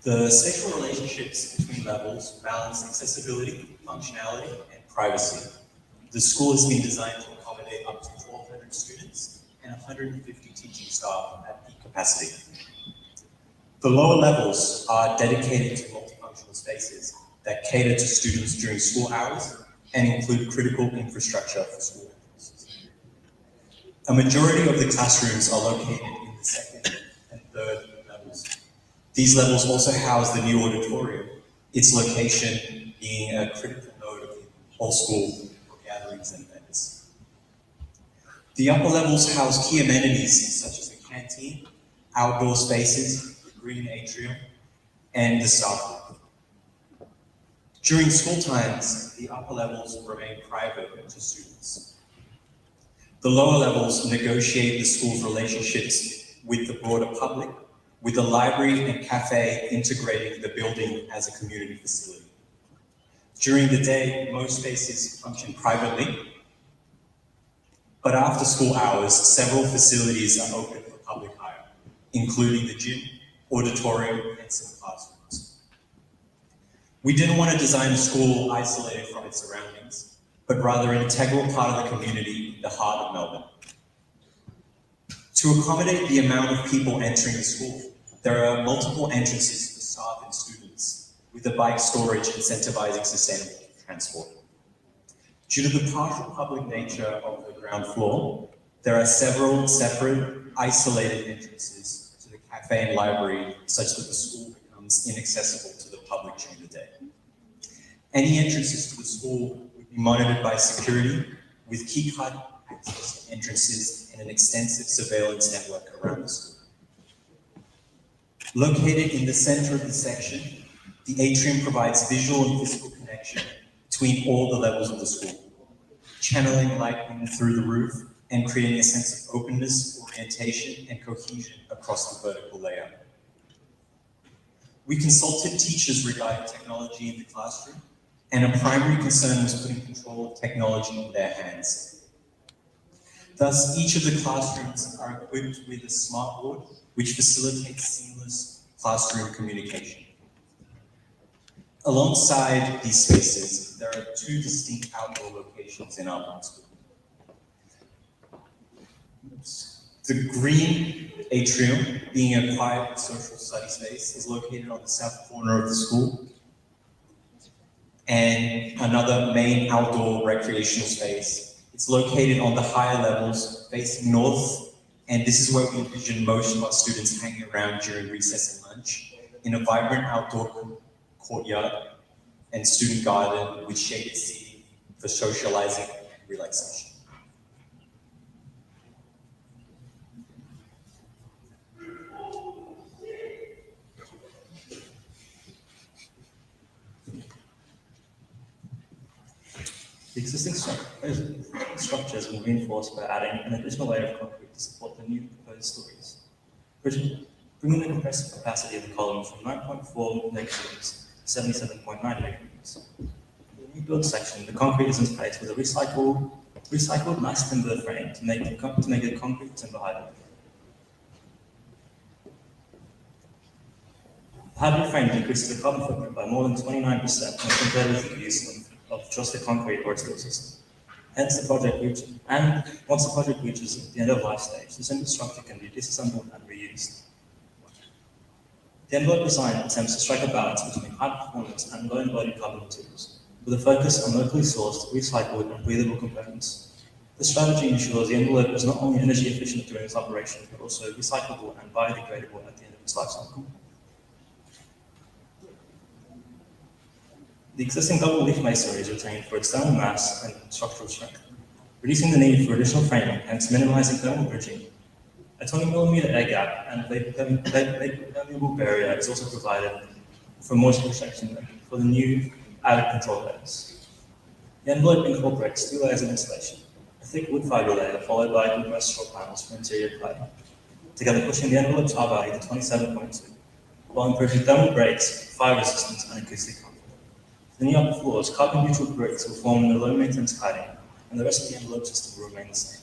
The spatial relationships between levels balance accessibility, functionality, and privacy. The school has been designed to accommodate up to 1,200 students and 150 teaching staff at peak capacity. The lower levels are dedicated to multifunctional spaces that cater to students during school hours and include critical infrastructure for school entrances. A majority of the classrooms are located in the 2nd and 3rd levels. These levels also house the new auditorium, its location being a critical node of the whole school for gatherings and events. The upper levels house key amenities such as the canteen, outdoor spaces, the green atrium, and the staff room. During school times, the upper levels remain private to students. The lower levels negotiate the school's relationships with the broader public, with the library and cafe integrating the building as a community facility. During the day, most spaces function privately, but after school hours, several facilities are open for public hire, including the gym, auditorium, and some classrooms. We didn't want to design a school isolated from its surroundings, but rather an integral part of the community, the heart of Melbourne. To accommodate the amount of people entering the school, there are multiple entrances for staff and students, with the bike storage incentivizing sustainable transport. Due to the partial public nature of the ground floor, there are several separate, isolated entrances to the cafe and library, such that the school becomes inaccessible to the public during the day. Any entrances to the school would be monitored by security, with key card access to entrances and an extensive surveillance network around the school. Located in the center of the section, the atrium provides visual and physical connection between all the levels of the school, channeling light in through the roof and creating a sense of openness, orientation, and cohesion across the vertical layout. We consulted teachers regarding technology in the classroom, and a primary concern was putting control of technology in their hands. Thus, each of the classrooms are equipped with a smart board, which facilitates seamless classroom communication. Alongside these spaces, there are two distinct outdoor locations in our school. The green atrium, being a quiet social study space, is located on the south corner of the school. And another main outdoor recreational space, it's located on the higher levels facing north, and this is where we envision most of our students hanging around during recess and lunch, in a vibrant outdoor courtyard and student garden with shaded seating for socializing and relaxation. The existing structure has been reinforced by adding an additional layer of concrete to support the new proposed stories, bringing the compressive capacity of the column from 9.4 megatons to 77.9 megatons. In the new build section, the concrete is in place with a recycled mass timber frame to make it concrete timber hybrid. The hybrid frame decreases the carbon footprint by more than 29% when compared with the use of just the concrete or its steel system. Hence, once the project reaches the end of life stage, this infrastructure can be disassembled and reused. The envelope design attempts to strike a balance between high performance and low embodied carbon materials, with a focus on locally sourced, recycled, and breathable components. This strategy ensures the envelope is not only energy efficient during its operation, but also recyclable and biodegradable at the end of its life cycle. The existing double leaf masonry is retained for its thermal mass and structural strength, reducing the need for additional framing, hence minimizing thermal bridging. A 20mm air gap and permeable barrier is also provided for moisture protection for the new added control layers. The envelope incorporates two layers of insulation, a thick wood fiber layer followed by compressed straw panels for interior cladding, together pushing the envelope's R value to 27.2, while improving thermal breaks, fire resistance, and acoustic comfort. The new upper floors, carbon neutral bricks will form the low maintenance cladding, and the rest of the envelope system will remain the same.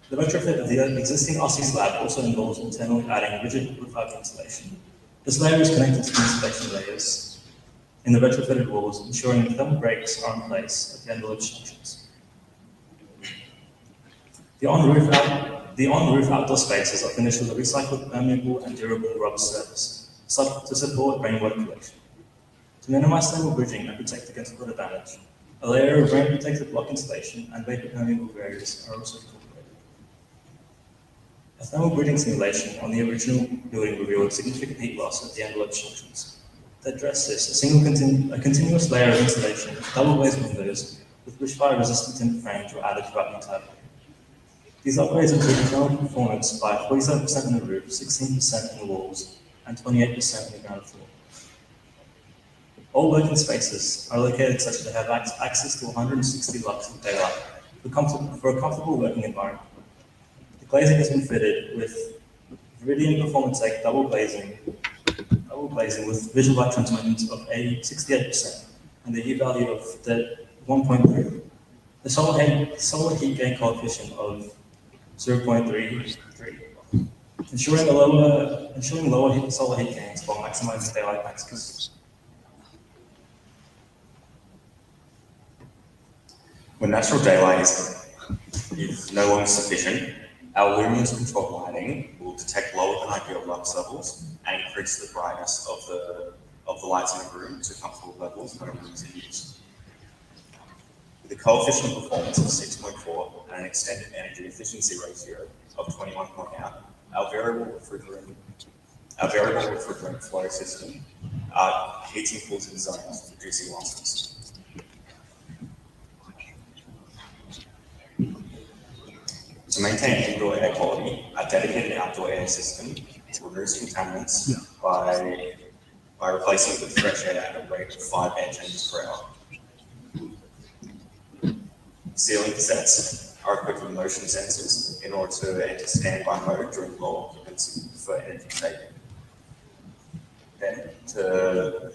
The retrofit of the existing RC slab also involves internally adding rigid wood fiber insulation. This layer is connected to the insulation layers in the retrofitted walls, ensuring the thermal breaks are in place at the envelope junctions. The on-roof outdoor spaces are finished with a recycled, permeable, and durable rubber surface to support rainwater collection. To minimize thermal bridging and protect against water damage, a layer of rain-protected block insulation and vapor permeable barriers are also incorporated. A thermal bridging simulation on the original building revealed significant heat loss at the envelope junctions. To address this, a continuous layer of insulation, double glazed windows with which fire-resistant timber frames were added throughout the entire building. These upgrades improved thermal performance by 47% in the roof, 16% in the walls, and 28% in the ground floor. All working spaces are located such that they have access to 160 lux of daylight for a comfortable working environment. The glazing has been fitted with Viridian Performance Egg double glazing with visual light transmittance of 68% and the U value of 1.3. The solar heat gain coefficient of 0.33, ensuring lower solar heat gains while maximizing daylight access. When natural daylight is no longer sufficient, our luminance control lighting will detect lower than ideal lux levels and increase the brightness of the lights in a room to comfortable levels when a room is in use. With a coefficient of performance of 6.4 and an extended energy efficiency ratio of 21.8, our variable refrigerant flow system heats and cools in zones, reducing losses. To maintain indoor air quality, a dedicated outdoor air system removes contaminants by replacing it with fresh air at a rate of 5 air changes per hour. Ceiling sets are equipped with motion sensors in order to enter standby mode during low occupancy for energy saving. Then, to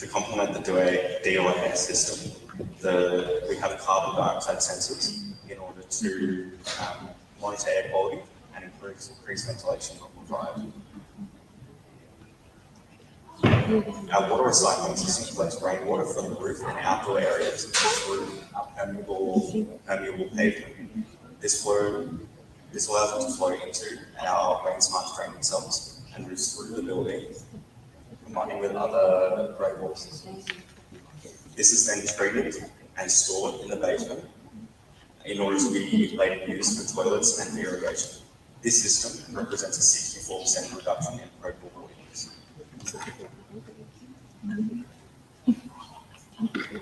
complement the DOAS system, we have carbon dioxide sensors in order to monitor air quality and increase ventilation when required. Our water recycling system collects rainwater from the roof and outdoor areas through our permeable pavement. This allows it to flow into our rain smart training cells and moves through the building, combining with other rainwater systems. This is then treated and stored in the basement in order to be later used for toilets and irrigation. This system represents a 64% reduction in potable water use.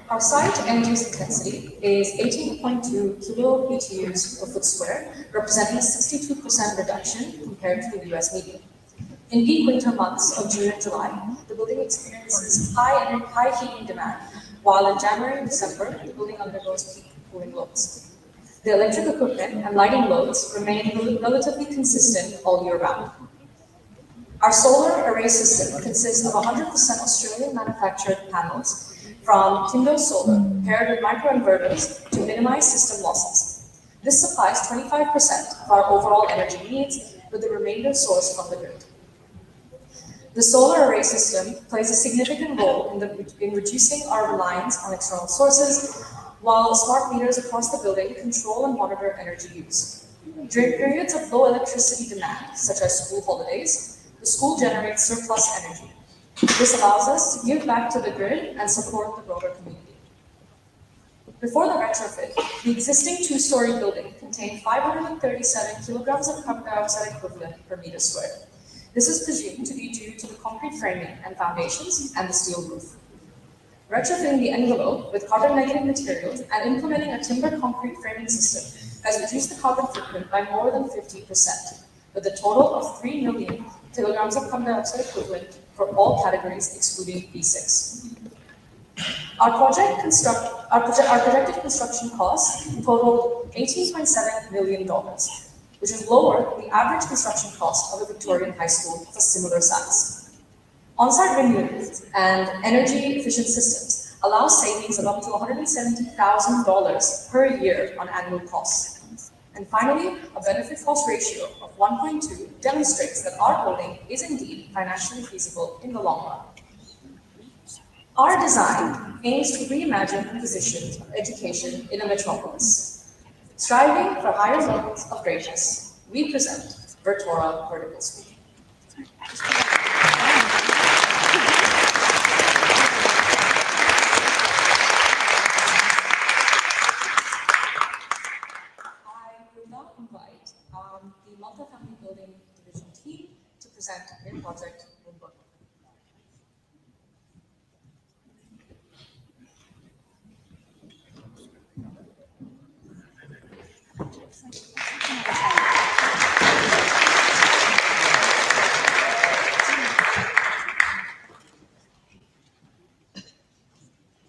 Our site energy intensity is 18.2 kilo BTUs per foot square, representing a 62% reduction compared to the US median. In peak winter months of June and July, the building experiences high heating demand, while in January and December, the building undergoes peak cooling loads. The electric equipment and lighting loads remain relatively consistent all year round. Our solar array system consists of 100% Australian manufactured panels from Tindo Solar paired with microinverters to minimize system losses. This supplies 25% of our overall energy needs, with the remainder sourced from the grid. The solar array system plays a significant role in reducing our reliance on external sources, while smart meters across the building control and monitor energy use. During periods of low electricity demand, such as school holidays, the school generates surplus energy. This allows us to give back to the grid and support the broader community. Before the retrofit, the existing two-story building contained 537 kilograms of carbon dioxide equivalent per meter squared. This is presumed to be due to the concrete framing and foundations and the steel roof. Retrofitting the envelope with carbon-negative materials and implementing a timber concrete framing system has reduced the carbon footprint by more than 50%, with a total of 3 million kilograms of carbon dioxide equivalent for all categories excluding B6. Our projected construction costs totaled $18.7 million, which is lower than the average construction cost of a Victorian high school of a similar size. On-site renewables and energy-efficient systems allow savings of up to $170,000 per year on annual costs. And finally, a benefit-cost ratio of 1.2 demonstrates that our building is indeed financially feasible in the long run. Our design aims to reimagine the position of education in a metropolis. Striving for higher levels of greatness, we present Vertora Vertical School. Invite the multifamily building division team to present their project Woodbrook.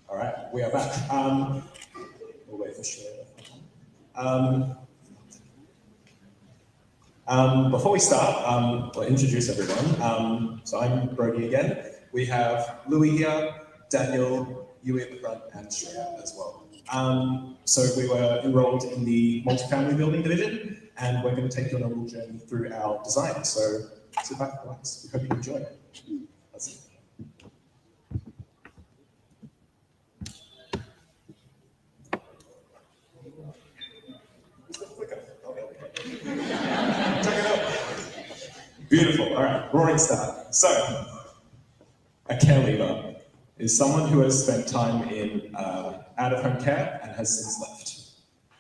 All right, we are back. We'll wait for share. Before we start, I'll introduce everyone. So I'm Brody again. We have Louis here, Daniel, Yui at the front, and Shreya as well. So we were enrolled in the multifamily building division, and we're going to take you on a little journey through our design. So sit back, relax. We hope you enjoy it. That's it. Beautiful. All right, roaring start. So, a care leaver is someone who has spent time in out-of-home care and has since left.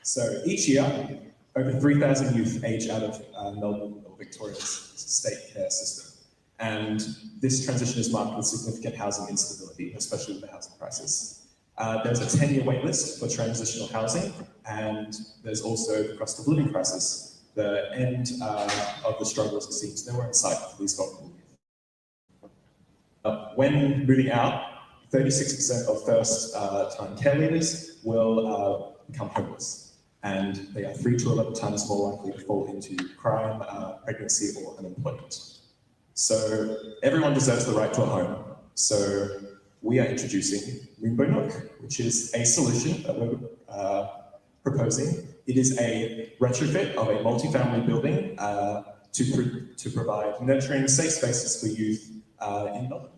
So each year, over 3,000 youth age out of Melbourne or Victoria's state care system. And this transition is marked with significant housing instability, especially with the housing crisis. There's a 10-year wait list for transitional housing, and there's also the cost of living crisis. The end of the struggles, it seems, nowhere in sight for these vulnerable youth. When moving out, 36% of first-time care leavers will become homeless, and they are 3 to 11 times more likely to fall into crime, pregnancy, or unemployment. So everyone deserves the right to a home. So we are introducing Rainbow Nook, which is a solution that we're proposing. It is a retrofit of a multifamily building to provide nurturing, safe spaces for youth in Melbourne.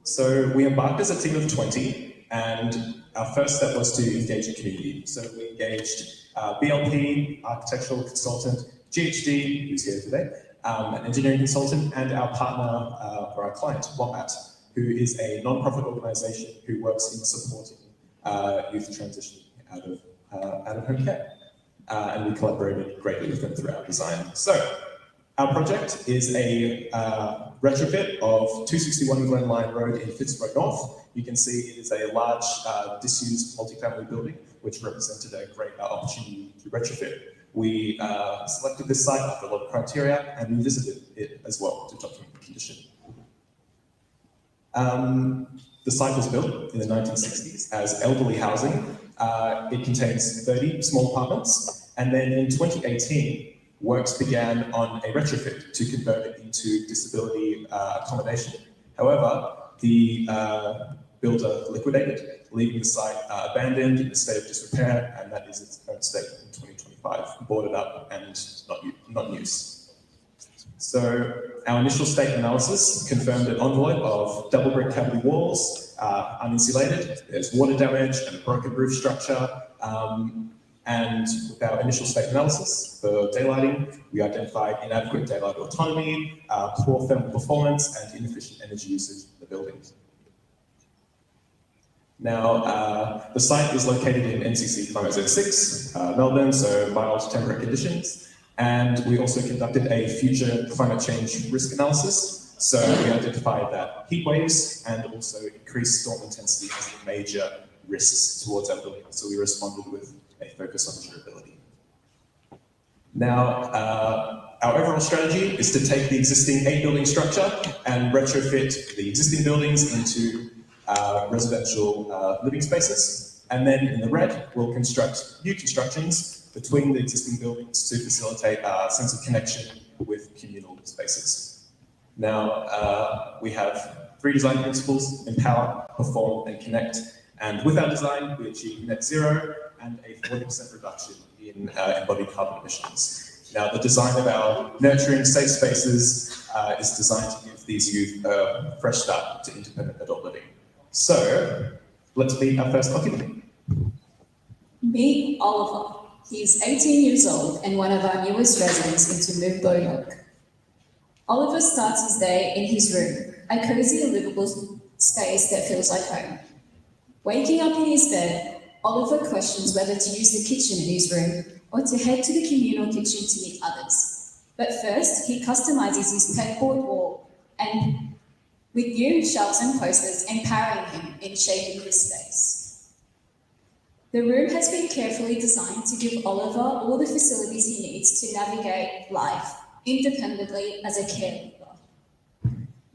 So we embarked as a team of 20, and our first step was to engage the community. So we engaged BLP, architectural consultant, GHD, who's here today, an engineering consultant, and our partner or our client, Wombat, who is a non-profit organisation who works in supporting youth transitioning out of home care. And we collaborated greatly with them throughout design. So our project is a retrofit of 261 Glen Lyon Road in Fitzroy North. You can see it is a large disused multifamily building, which represented a great opportunity to retrofit. We selected this site after a lot of criteria, and we visited it as well to document the condition. The site was built in the 1960s as elderly housing. It contains 30 small apartments, and then in 2018, works began on a retrofit to convert it into disability accommodation. However, the builder liquidated, leaving the site abandoned in a state of disrepair, and that is its current state in 2025, boarded up and not in use. So our initial state analysis confirmed an envelope of double brick cavity walls, uninsulated, there's water damage and a broken roof structure. And with our initial state analysis for daylighting, we identified inadequate daylight autonomy, poor thermal performance, and inefficient energy usage of the buildings. Now, the site is located in NCC 506, Melbourne, so mild temperate conditions. And we also conducted a future climate change risk analysis. So we identified that heat waves and also increased storm intensity as the major risks towards our building. So we responded with a focus on durability. Now, our overall strategy is to take the existing 8-building structure and retrofit the existing buildings into residential living spaces. And then in the red, we'll construct new constructions between the existing buildings to facilitate a sense of connection with communal spaces. Now, we have 3 design principles: empower, perform, and connect. And with our design, we achieve net zero and a 40% reduction in embodied carbon emissions. Now, the design of our nurturing safe spaces is designed to give these youth a fresh start to independent adult living. So, let's meet our first occupant. Meet Oliver. He is 18 years old and one of our newest residents into Rainbow Nook. Oliver starts his day in his room, a cozy and livable space that feels like home. Waking up in his bed, Oliver questions whether to use the kitchen in his room or to head to the communal kitchen to meet others. But first, he customizes his pegboard wall and with new shelves and posters empowering him in shaping his space. The room has been carefully designed to give Oliver all the facilities he needs to navigate life independently as a caregiver.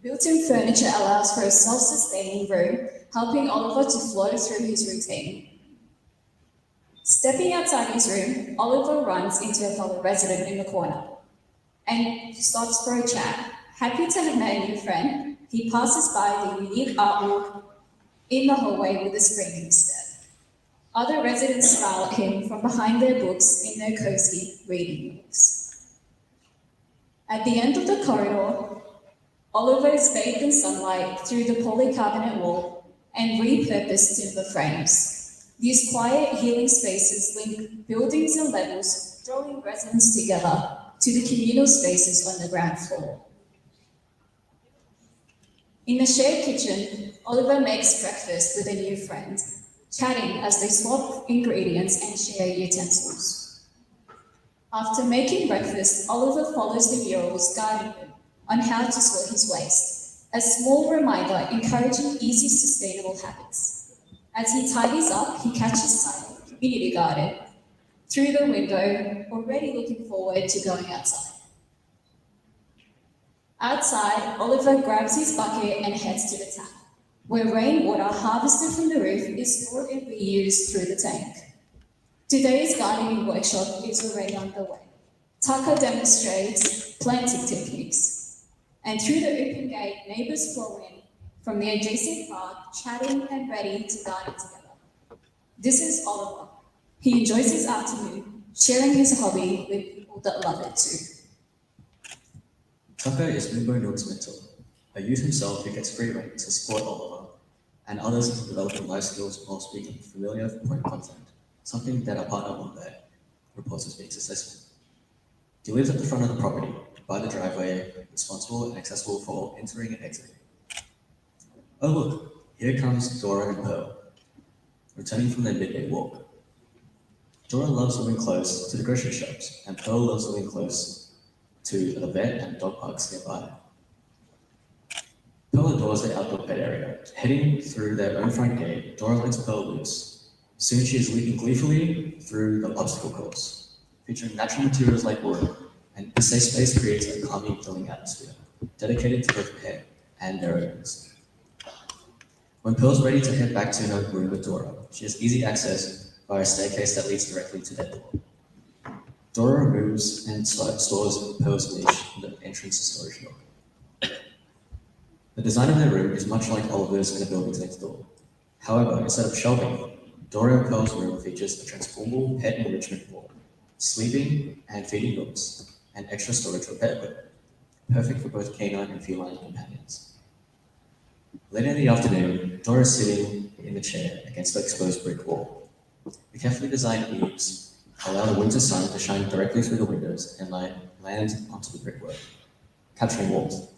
Built-in furniture allows for a self-sustaining room, helping Oliver to flow through his routine. Stepping outside his room, Oliver runs into a fellow resident in the corner and stops for a chat. Happy to have met a new friend, he passes by the unique artwork in the hallway with a spring in his step. Other residents smile at him from behind their books in their cozy reading nooks. At the end of the corridor, Oliver is bathed in sunlight through the polycarbonate wall and repurposed timber frames. These quiet, healing spaces link buildings and levels, drawing residents together to the communal spaces on the ground floor. In the shared kitchen, Oliver makes breakfast with a new friend, chatting as they swap ingredients and share utensils. After making breakfast, Oliver follows the murals guiding him on how to sort his waste, a small reminder encouraging easy, sustainable habits. As he tidies up, he catches sight of the community garden through the window, already looking forward to going outside. Outside, Oliver grabs his bucket and heads to the tap, where rainwater harvested from the roof is stored and reused through the tank. Today's gardening workshop is already underway. Tucker demonstrates planting techniques, and through the open gate, neighbours flow in from the adjacent park, chatting and ready to garden together. This is Oliver. He enjoys his afternoon, sharing his hobby with people that love it too. Tucker is Moonbow Nook's mentor, a youth himself who gets free rein to support Oliver and others in developing life skills while speaking familiar point content, something that our partner Monash reports as being successful. He lives at the front of the property, by the driveway, responsible and accessible for all entering and exiting. Oh look, here comes Dora and Pearl, returning from their midday walk. Dora loves living close to the grocery shops, and Pearl loves living close to the vet and dog parks nearby. Pearl adores the outdoor pet area. Heading through their own front gate, Dora lets Pearl loose. Soon she is leaping gleefully through the obstacle course, featuring natural materials like wood, and the safe space creates a calming, filling atmosphere, dedicated to both the pet and their owners. When Pearl's ready to head back to her room with Dora, she has easy access via a staircase that leads directly to their door. Dora removes and stores Pearl's leash in the entrance storage nook. The design of their room is much like Oliver's in the buildings next door. However, instead of shelving, Dora and Pearl's room features a transformable pet enrichment wall, sleeping and feeding nooks, and extra storage for pet equipment, perfect for both canine and feline companions. Later in the afternoon, Dora is sitting in the chair against the exposed brick wall. The carefully designed eaves allow the winter sun to shine directly through the windows and land onto the brickwork, capturing warmth.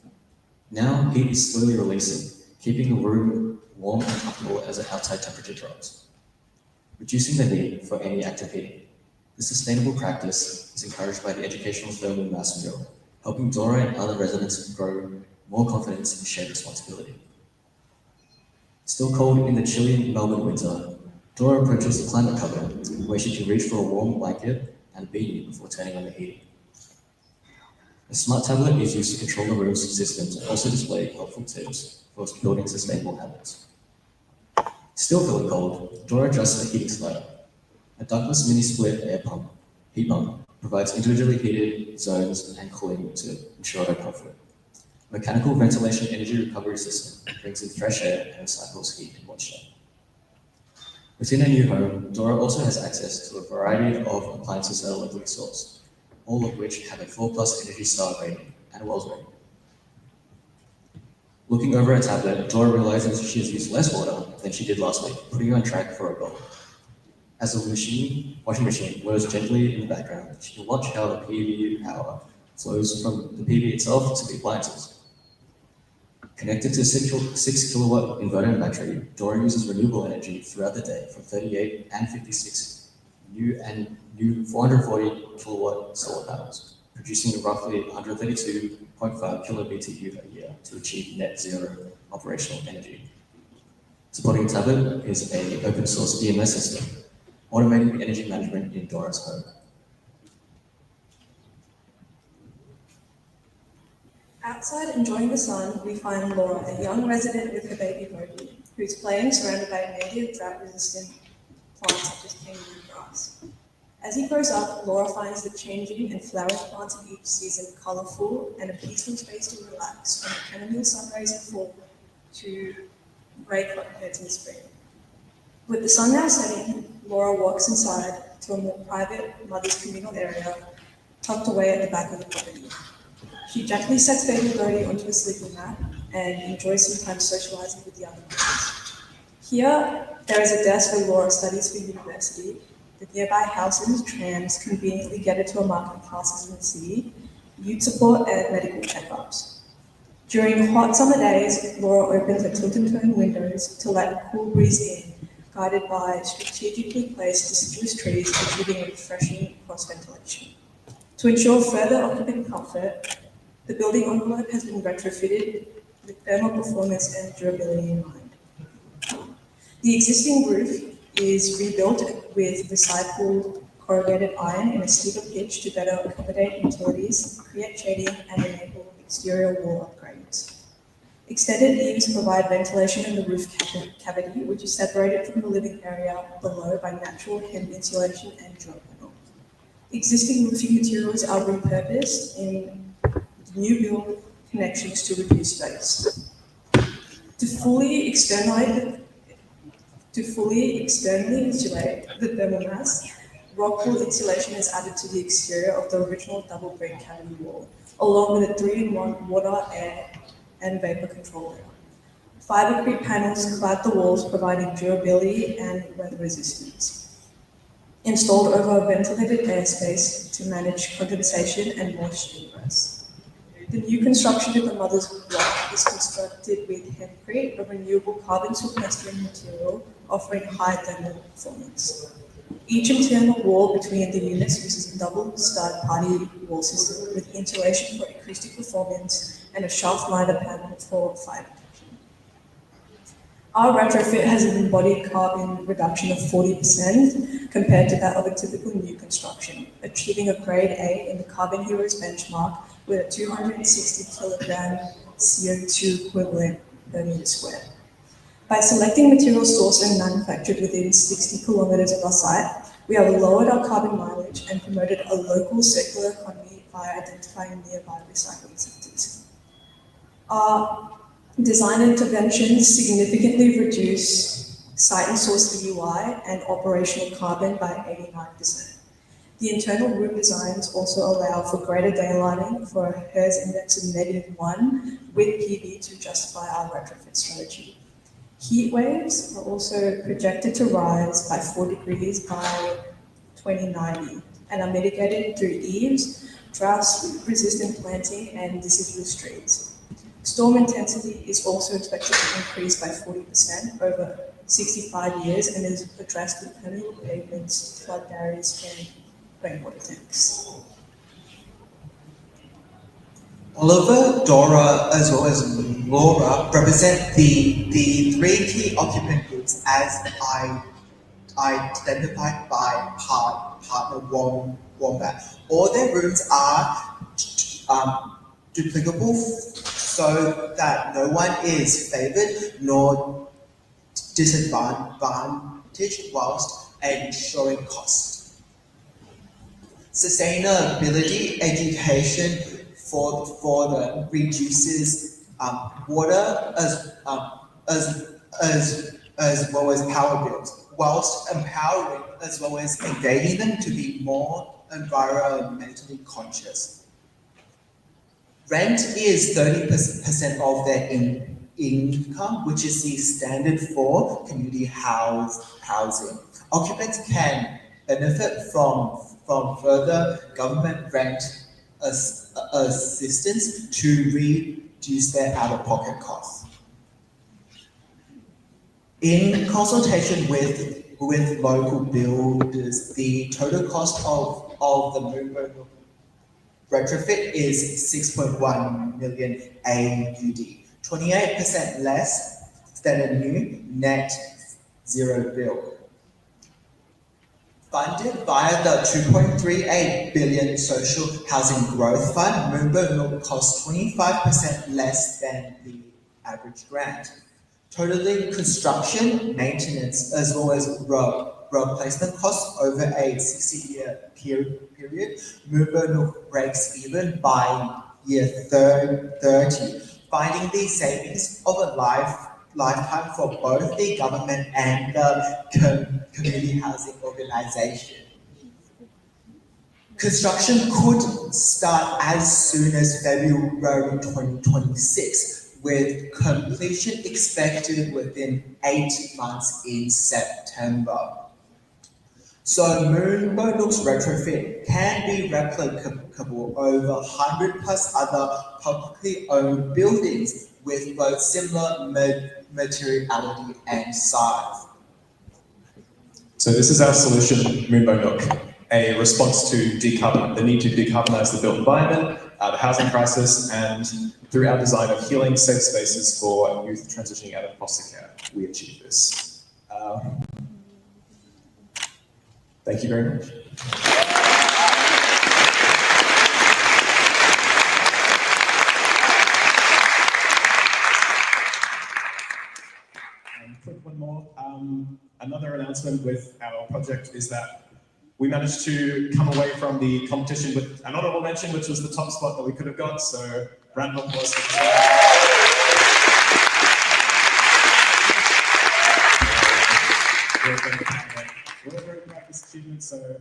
Now, heat is slowly releasing, keeping the room warm and comfortable as the outside temperature drops, reducing the need for any active heating. This sustainable practice is encouraged by the educational thermal mass mural, helping Dora and other residents grow more confidence in shared responsibility. Still cold in the chilly Melbourne winter, Dora approaches the climate cupboard, where she can reach for a warm blanket and a beanie before turning on the heating. A smart tablet is used to control the room's systems and also display helpful tips for building sustainable habits. Still feeling cold, Dora adjusts the heating slider. A ductless mini-split air pump, heat pump, provides individually heated zones and cooling to ensure her comfort. A mechanical ventilation energy recovery system brings in fresh air and recycles heat and moisture. Within her new home, Dora also has access to a variety of appliances that are locally sourced, all of which have a 4+ Energy Star rating and a WELS rating. Looking over her tablet, Dora realizes she has used less water than she did last week, putting her on track for a goal. As the washing machine whirs gently in the background, she can watch how the PV power flows from the PV itself to the appliances. Connected to a 6 kilowatt inverter and battery, Dora uses renewable energy throughout the day from 38 and 56 new 440 kilowatt solar panels, producing roughly 132.5 kilo-BTU a year to achieve net zero operational energy. Supporting the tablet is an open source EMS system, automating the energy management in Dora's home. Outside enjoying the sun, we find Laura, a young resident with her baby Bodhi, who's playing surrounded by a native drought-resistant plants such as kangaroo grass. As he grows up, Laura finds the changing and flowering plants of each season colourful and a peaceful space to relax from the chamomile sun rays in fall to grey cottonheads in spring. With the sun now setting, Laura walks inside to a more private mother's communal area tucked away at the back of the property. She gently sets baby Bodhi onto a sleeping mat and enjoys some time socializing with the other kids. Here, there is a desk where Laura studies for university, the nearby houses, trams, conveniently get to a market classes in the city, youth support and medical checkups. During hot summer days, Laura opens her tilt and turn windows to let a cool breeze in, guided by strategically placed deciduous trees achieving refreshing cross ventilation. To ensure further occupant comfort, the building envelope has been retrofitted with thermal performance and durability in mind. The existing roof is rebuilt with recycled corrugated iron in a steeper pitch to better accommodate utilities, create shading, and enable exterior wall upgrades. Extended eaves provide ventilation in the roof cavity, which is separated from the living area below by natural hemp insulation and joint panel. Existing roofing materials are repurposed in new build connections to reduce waste. To fully externally insulate the thermal mass, rock-wool insulation is added to the exterior of the original double brick cavity wall, along with a 3-in-1 water, air, and vapor control layer. Fibercrete panels clad the walls, providing durability and weather resistance. Installed over a ventilated airspace to manage condensation and moisture ingress. The new construction of the mother's block is constructed with hempcrete, a renewable carbon sequestering material offering high thermal performance. Each internal wall between the units uses a double stud party wall system with insulation for acoustic performance and a shaft liner panel for fire protection. Our retrofit has an embodied carbon reduction of 40% compared to that of a typical new construction, achieving a grade A in the Carbon Heroes benchmark with a 260 kilogram CO2 equivalent per meter square. By selecting materials sourced and manufactured within 60 kilometers of our site, we have lowered our carbon mileage and promoted a local circular economy by identifying nearby recycling centers. Our design interventions significantly reduce site and source EUI and operational carbon by 89%. The internal room designs also allow for greater daylighting for a HERS index of -1 with PV to justify our retrofit strategy. Heat waves are also projected to rise by 4 degrees by 2090 and are mitigated through eaves, drought-resistant planting, and deciduous trees. Storm intensity is also expected to increase by 40% over 65 years and is addressed with permeable pavements, flood barriers, and rainwater tanks. Oliver, Dora, as well as Laura represent the 3 key occupant groups as identified by partner Wombat. All their rooms are duplicable so that no one is favoured nor disadvantaged whilst ensuring cost. Sustainability education for them reduces water as well as power bills, whilst empowering as well as engaging them to be more environmentally conscious. Rent is 30% of their income, which is the standard for community housing. Occupants can benefit from further government rent assistance to reduce their out-of-pocket costs. In consultation with local builders, the total cost of the Moonbow retrofit is 6.1 million AUD, 28% less than a new net zero bill. Funded via the 2.38 billion Social Housing Growth Fund, Moonbow will cost 25% less than the average grant. Totaling construction, maintenance, as well as replacement costs over a 60-year period, Moonbow breaks even by year 30, finding these savings of a lifetime for both the government and the community housing organisation. Construction could start as soon as February 2026, with completion expected within 8 months in September. So Moonbow Nook's retrofit can be replicable over 100 plus other publicly owned buildings with both similar materiality and size. So this is our solution, Moonbow Nook, a response to the need to decarbonise the built environment, the housing crisis, and through our design of healing safe spaces for youth transitioning out of foster care, we achieve this. Thank you very much. Quick one more. Another announcement with our project is that we managed to come away from the competition with an honourable mention, which was the top spot that we could have got. So, round of applause for the We're very proud of this achievement, so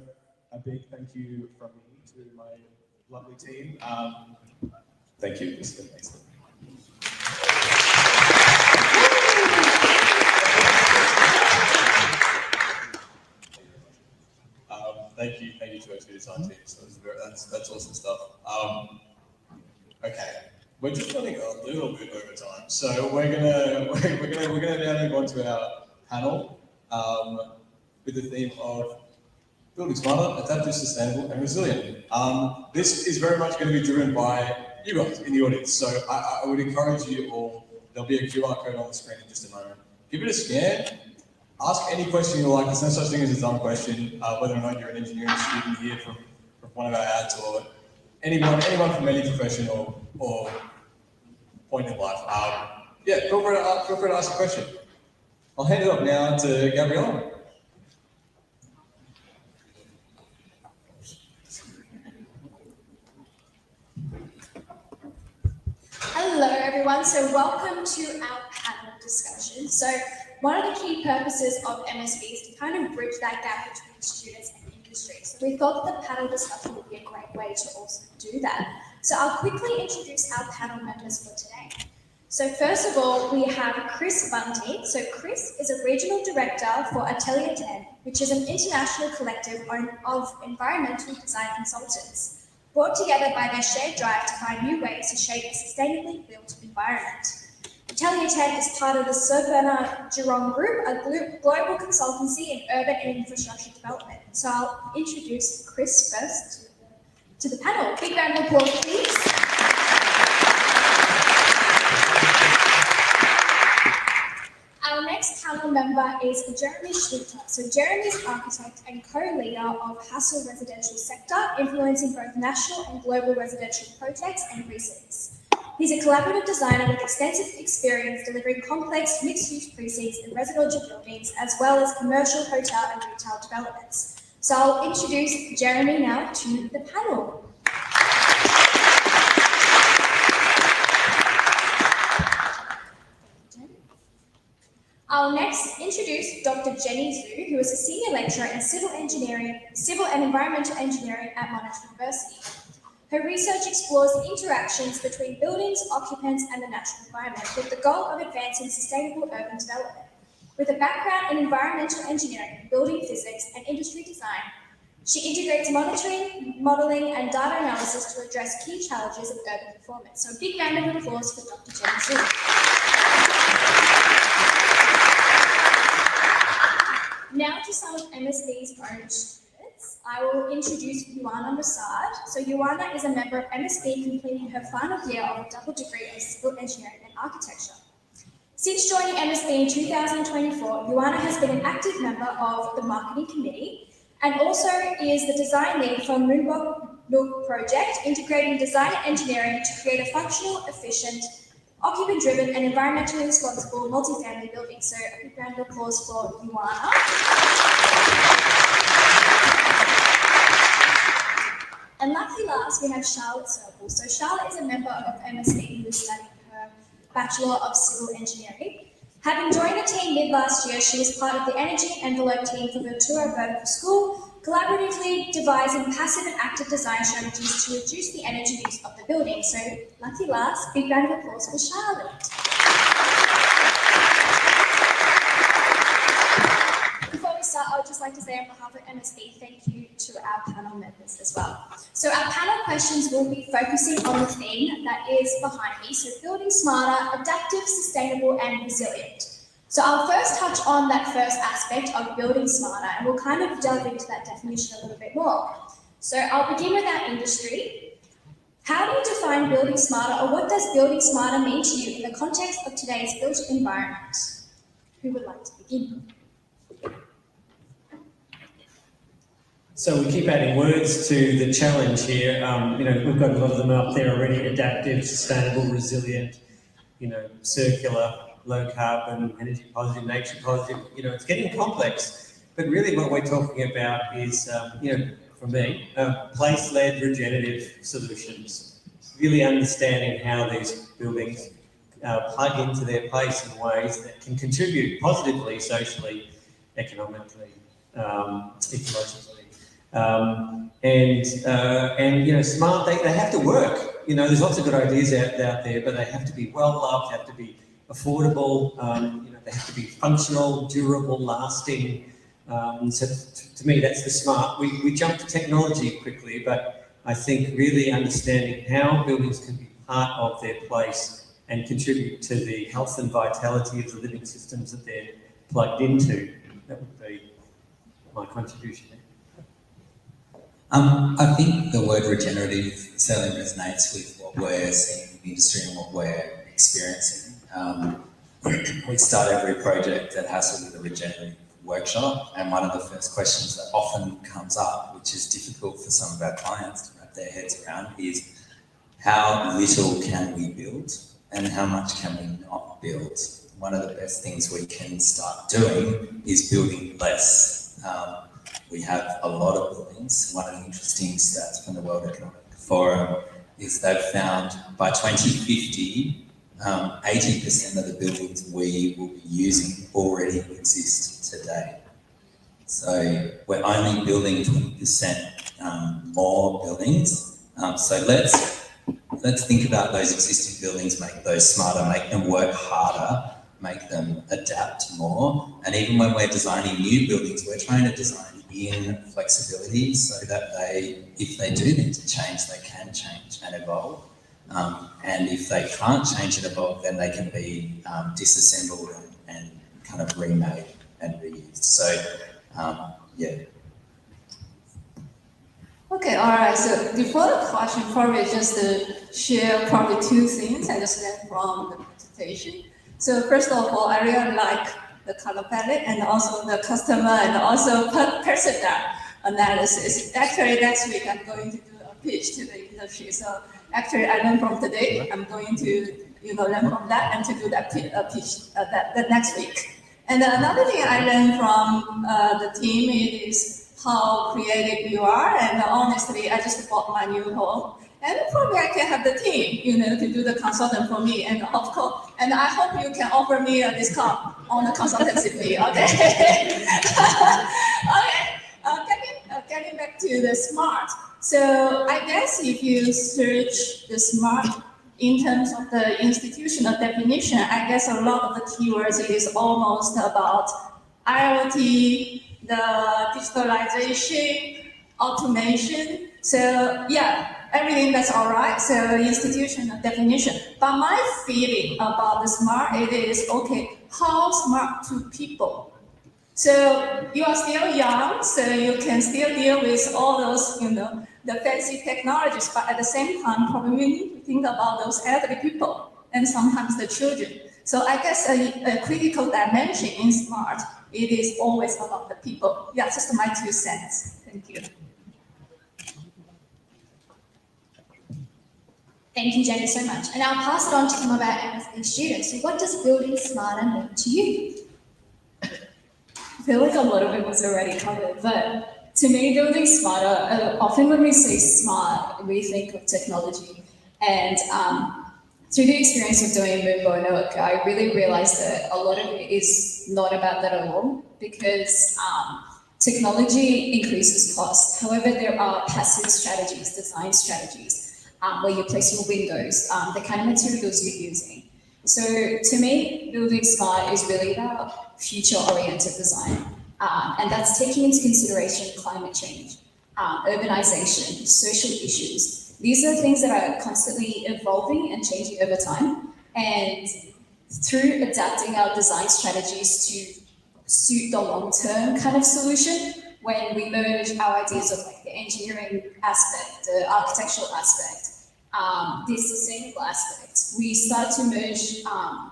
a big thank you from me to my lovely team. Thank you. It's been excellent. Thank you to our design team. So that's awesome stuff. Okay, we're just running a little bit over time, so we're gonna now move on to our panel with the theme of building smarter, adaptive, sustainable, and resilient. This is very much going to be driven by you guys in the audience. So I would encourage you all. There'll be a QR code on the screen in just a moment. Give it a scan. Ask any question you like. There's no such thing as a dumb question, whether or not you're an engineering student here from one of our ads or anyone from any profession or point in life. Yeah, feel free to ask a question. I'll hand it up now to Gabriella. Hello everyone, so welcome to our panel discussion. So one of the key purposes of MSB is to kind of bridge that gap between students and industry. So we thought that the panel discussion would be a great way to also do that. So I'll quickly introduce our panel members for today. So first of all, we have Chris Bunting. So Chris is a regional director for Atelier 10, which is an international collective of environmental design consultants, brought together by their shared drive to find new ways to shape a sustainably built environment. Atelier 10 is part of the Sir Bernard Geron Group, a global consultancy in urban and infrastructure development. So I'll introduce Chris first to the panel. Big round of applause, please. Our next panel member is Jeremy Schluter. So Jeremy is architect and co-leader of Hassel Residential Sector, influencing both national and global residential projects and precincts. He's a collaborative designer with extensive experience delivering complex mixed-use precincts and residential buildings, as well as commercial, hotel and retail developments. So I'll introduce Jeremy now to the panel. I'll next introduce Dr. Jenny Zhu, who is a senior lecturer in civil and environmental engineering at Monash University. Her research explores the interactions between buildings, occupants, and the natural environment with the goal of advancing sustainable urban development. With a background in environmental engineering, building physics, and industry design, she integrates monitoring, modeling, and data analysis to address key challenges of urban performance. So a big round of applause for Dr. Jenny Zhu. Now to some of MSB's own students, I will introduce Ioana Mossad. So Ioana is a member of MSB completing her final year of a double degree in civil engineering and architecture. Since joining MSB in 2024, Ioana has been an active member of the marketing committee and also is the design lead for Moonbow Nook project, integrating design and engineering to create a functional, efficient, occupant-driven and environmentally responsible multifamily building. So a big round of applause for Ioana. And luckily last, we have Charlotte Circle. So Charlotte is a member of MSB who is studying her Bachelor of Civil Engineering. Having joined the team mid last year, she was part of the Energy Envelope team for Ventura Vertical School, collaboratively devising passive and active design strategies to reduce the energy use of the building. So lucky last, big round of applause for Charlotte. Before we start, I'll just just like to say on behalf of MSB, thank you to our panel members as well. So our panel questions will be focusing on the theme that is behind me. So building smarter, adaptive, sustainable, and resilient. So I'll first touch on that first aspect of building smarter, and we'll kind of delve into that definition a little bit more. So I'll begin with our industry. How do you define building smarter, or what does building smarter mean to you in the context of today's built environment? Who would like to begin? So we keep adding words to the challenge here. We've got a lot of them up there already: adaptive, sustainable, resilient, circular, low carbon, energy positive, nature positive. It's getting complex, but really what we're talking about is, for me, place-led regenerative solutions. Really understanding how these buildings plug into their place in ways that can contribute positively, socially, economically, ecologically. Smart, they have to work. There's lots of good ideas out there, but they have to be well loved, have to be affordable, they have to be functional, durable, lasting. So to me, that's the smart. We jump to technology quickly, but I think really understanding how buildings can be part of their place and contribute to the health and vitality of the living systems that they're plugged into, that would be my contribution there. I think the word regenerative certainly resonates with what we're seeing in the industry and what we're experiencing. We start every project that has to do with a regenerative workshop, and one of the first questions that often comes up, which is difficult for some of our clients to wrap their heads around, is how little can we build and how much can we not build? One of the best things we can start doing is building less. We have a lot of buildings. One of the interesting stats from the World Economic Forum is they've found by 2050, 80% of the buildings we will be using already exist today. So we're only building 20% more buildings. So let's think about those existing buildings, make those smarter, make them work harder, make them adapt more. And even when we're designing new buildings, we're trying to design in flexibility so that if they do need to change, they can change and evolve. And if they can't change and evolve, then they can be disassembled and kind of remade and reused. So, yeah. Okay, all right. So before the question, probably just to share probably two things I just learned from the presentation. So first of all, I really like the color palette and also the customer and also personnel analysis. Actually, next week I'm going to do a pitch to the industry. So actually, I learned from today. I'm going to learn from that and to do that pitch that next week. And another thing I learned from the team is how creative you are. And honestly, I just bought my new home. And probably I can have the team, to do the consultant for me. And of course, and I hope you can offer me a discount on the consultancy fee, okay? Okay, getting back to the smart. So I guess if you search the smart in terms of the institutional definition, I guess a lot of the keywords is almost about IoT, the digitalization, automation. So yeah, everything that's all right. So institutional definition. But my feeling about the smart, it is, okay, how smart to people? So you are still young, so you can still deal with all those, the fancy technologies, but at the same time, probably we need to think about those elderly people and sometimes the children. So I guess a critical dimension in smart, it is always about the people. Yeah, just my 2 cents. Thank you. Thank you, Jenny, so much. And I'll pass it on to some of our MSc students. So what does building smarter mean to you? I feel like a lot of it was already covered, but to me, building smarter, often when we say smart, we think of technology. And through the experience of doing Moonbow, I really realized that a lot of it is not about that at all, because technology increases cost. However, there are passive strategies, design strategies, where you place your windows, the kind of materials you're using. So to me, building smart is really about future-oriented design. And that's taking into consideration climate change, urbanization, social issues. These are things that are constantly evolving and changing over time. And through adapting our design strategies to suit the long-term kind of solution, when we merge our ideas of like the engineering aspect, the architectural aspect, the sustainable aspect, we start to merge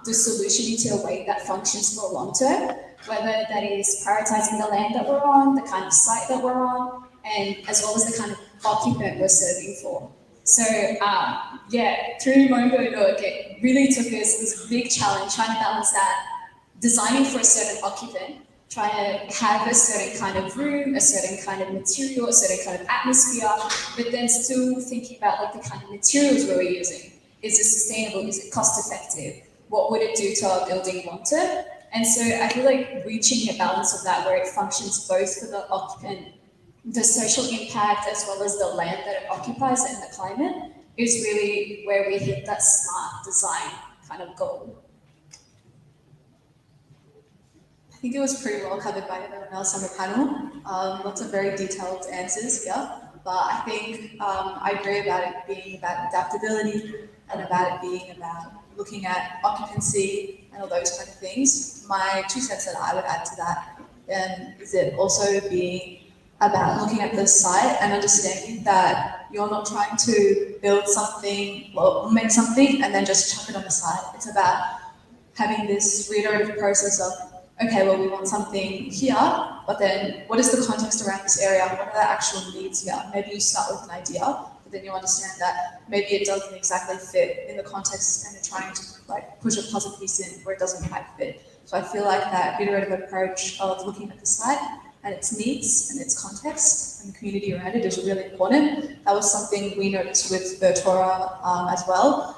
the solution into a way that functions for long term, whether that is prioritizing the land that we're on, the kind of site that we're on, and as well as the kind of occupant we're serving for. So through Monash, it really took us, it was a big challenge trying to balance that, designing for a certain occupant, trying to have a certain kind of room, a certain kind of material, a certain kind of atmosphere, but then still thinking about like the kind of materials we were using. Is it sustainable? Is it cost effective? What would it do to our building long term? And so I feel like reaching a balance of that where it functions both for the occupant, the social impact, as well as the land that it occupies and the climate is really where we hit that smart design kind of goal. I think it was pretty well covered by everyone else on the panel. Lots of very detailed answers here, but I think I agree about it being about adaptability and about it being about looking at occupancy and all those kind of things. My 2 cents that I would add to that is it also being about looking at the site and understanding that you're not trying to build something, well, make something and then just chuck it on the site. It's about having this reiterative process of, okay, well, we want something here, but then what is the context around this area? What are the actual needs here? Maybe you start with an idea, but then you understand that maybe it doesn't exactly fit in the context and you're trying to like push a puzzle piece in where it doesn't quite fit. So I feel like that iterative approach of looking at the site and its needs and its context and the community around it is really important. That was something we noticed with Bertora as well.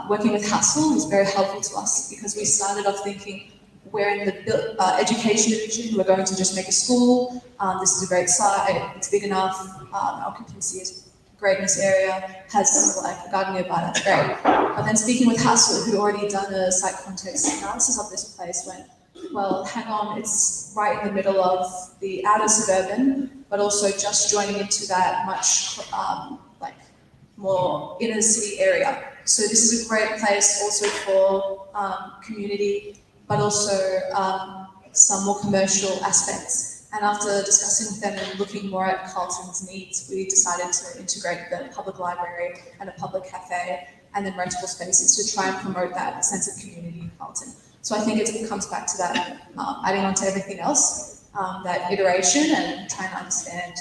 Working with Hassel was very helpful to us because we started off thinking, we're in the education division, we're going to just make a school, this is a great site, it's big enough, occupancy is great in this area, has like a garden nearby, that's great. But then speaking with Hassel, who'd already done a site context analysis of this place, went, well, hang on, it's right in the middle of the outer suburban, but also just joining into that much like more inner city area. So this is a great place also for community, but also some more commercial aspects. And after discussing with them and looking more at Carlton's needs, we decided to integrate the public library and a public cafe and then rentable spaces to try and promote that sense of community in Carlton. So I think it comes back to that, adding on to everything else, that iteration and trying to understand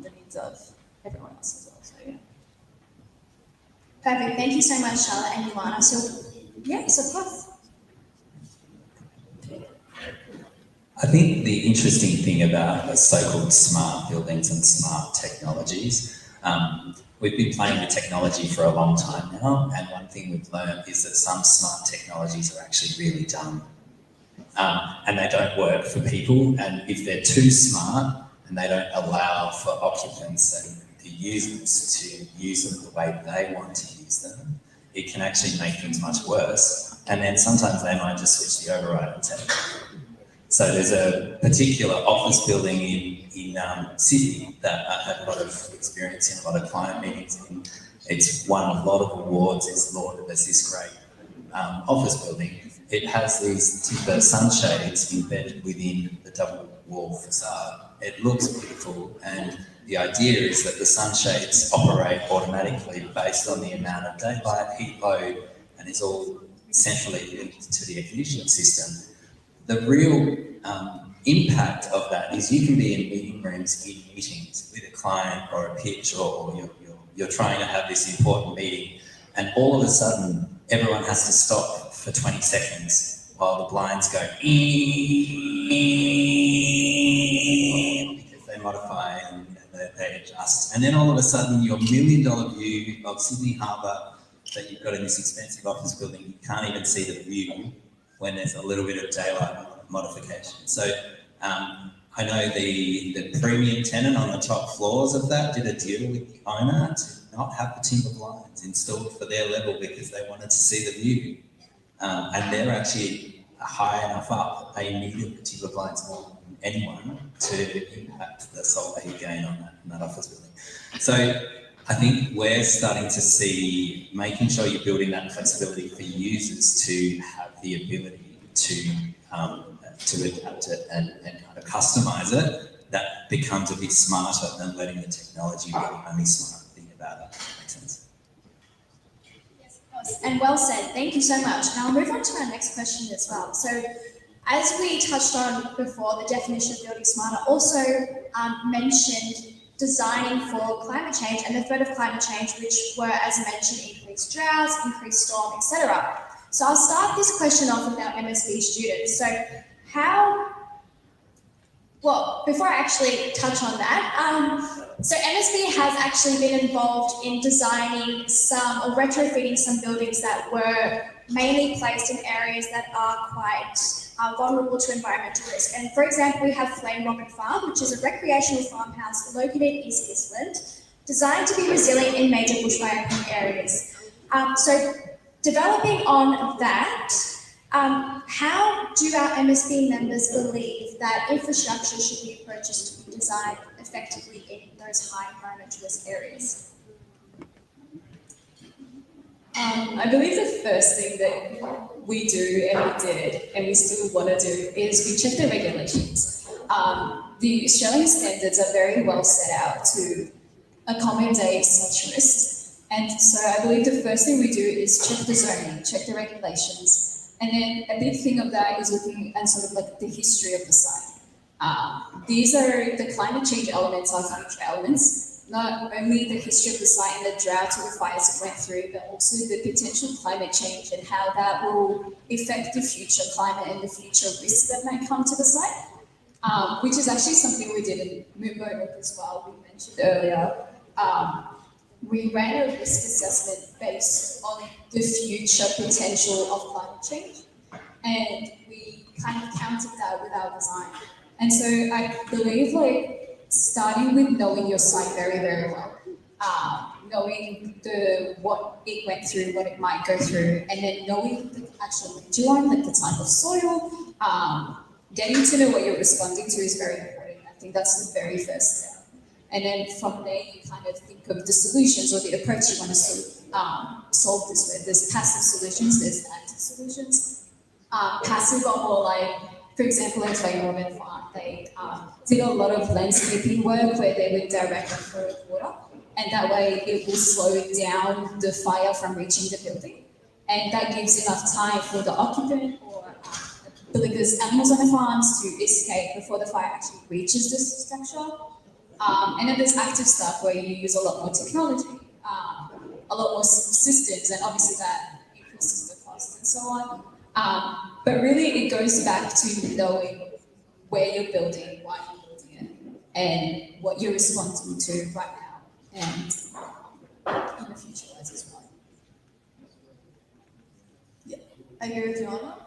the needs of everyone else as well. So yeah. Perfect. Thank you so much, Charlotte and Ioana. So yes, of course. I think the interesting thing about the so-called smart buildings and smart technologies, we've been playing with technology for a long time now, and one thing we've learned is that some smart technologies are actually really dumb, and they don't work for people, and if they're too smart and they don't allow for occupants and the users to use them the way they want to use them, it can actually make things much worse, and then sometimes they might just switch the override and take it. So there's a particular office building in Sydney that I had a lot of experience in, a lot of client meetings in. It's won a lot of awards, it's lauded as this great office building. It has these timber sunshades embedded within the double wall facade. It looks beautiful, and the idea is that the sunshades operate automatically based on the amount of daylight, heat load, and it's all centrally linked to the air conditioning system. The real impact of that is you can be in meeting rooms in meetings with a client or a pitch, or you're trying to have this important meeting, and all of a sudden everyone has to stop for 20 seconds while the blinds go because they modify and they adjust. And then all of a sudden your $1 million view of Sydney Harbour that you've got in this expensive office building, you can't even see the view when there's a little bit of daylight modification. So I know the premium tenant on the top floors of that did a deal with the owner to not have the timber blinds installed for their level because they wanted to see the view. And they're actually high enough up, they needed particular clients more than anyone to impact the solar heat gain on that office building. So I think we're starting to see making sure you're building that flexibility for users to have the ability to adapt it and kind of customize it. That becomes a bit smarter than letting the technology be the only smart thing about it. Makes sense. And well said. Thank you so much. Now I'll move on to our next question as well. So as we touched on before, the definition of building smarter also mentioned designing for climate change and the threat of climate change, which were, as mentioned, increased droughts, increased storm, etc. So I'll start this question off with our MSB students. So before I actually touch on that, so MSB has actually been involved in designing some or retrofitting some buildings that were mainly placed in areas that are quite vulnerable to environmental risk. And for example, we have Flame Rocket Farm, which is a recreational farmhouse located in East Gippsland, designed to be resilient in major bushfire areas. So developing on that, how do our MSB members believe that infrastructure should be approaches to be designed effectively in those high environmental risk areas? I believe the first thing that we do and we did and we still want to do is we check the regulations. The Australian standards are very well set out to accommodate such risks. And so I believe the first thing we do is check the zoning, check the regulations. And then a big thing of that is looking at sort of like the history of the site. These are the climate change elements are future elements. Not only the history of the site and the drought or the fires it went through, but also the potential climate change and how that will affect the future climate and the future risks that may come to the site, which is actually something we did in Moonboat as well, we mentioned earlier. We ran a risk assessment based on the future potential of climate change, and we kind of counted that with our design. And so I believe starting with knowing your site very, very well, knowing what it went through, what it might go through, and then knowing the actual line, like the type of soil, getting to know what you're responding to is very important. I think that's the very first step. And then from there, you kind of think of the solutions or the approach you want to solve this with. There's passive solutions, there's active solutions. Passive are more like, for example, in Flame Rocket Farm, they did a lot of landscaping work where they would directly throw water, and that way it will slow down the fire from reaching the building. And that gives enough time for the occupant or there's animals on the farms to escape before the fire actually reaches the structure. And then there's active stuff where you use a lot more technology, a lot more systems, and obviously that increases the cost and so on. But really it goes back to knowing where you're building, why you're building it, and what you're responding to right now and in the future as well. Yeah, I agree with you, Anna.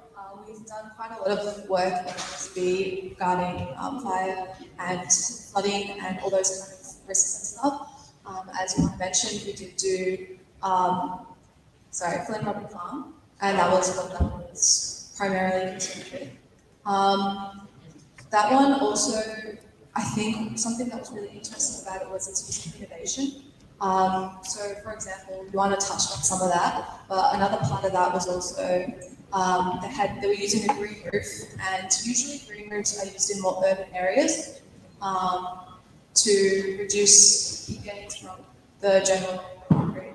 We've done quite a lot of work in MSB regarding fire and flooding and all those kind of risks and stuff. As you mentioned, we did do, Flame Rocket Farm, and that was what that was primarily concerned with. That one also, I think something that was really interesting about it was its use of innovation. So for example, you want to touch on some of that, but another part of that was also they were using a green roof, and usually green roofs are used in more urban areas to reduce heat gains from the general concrete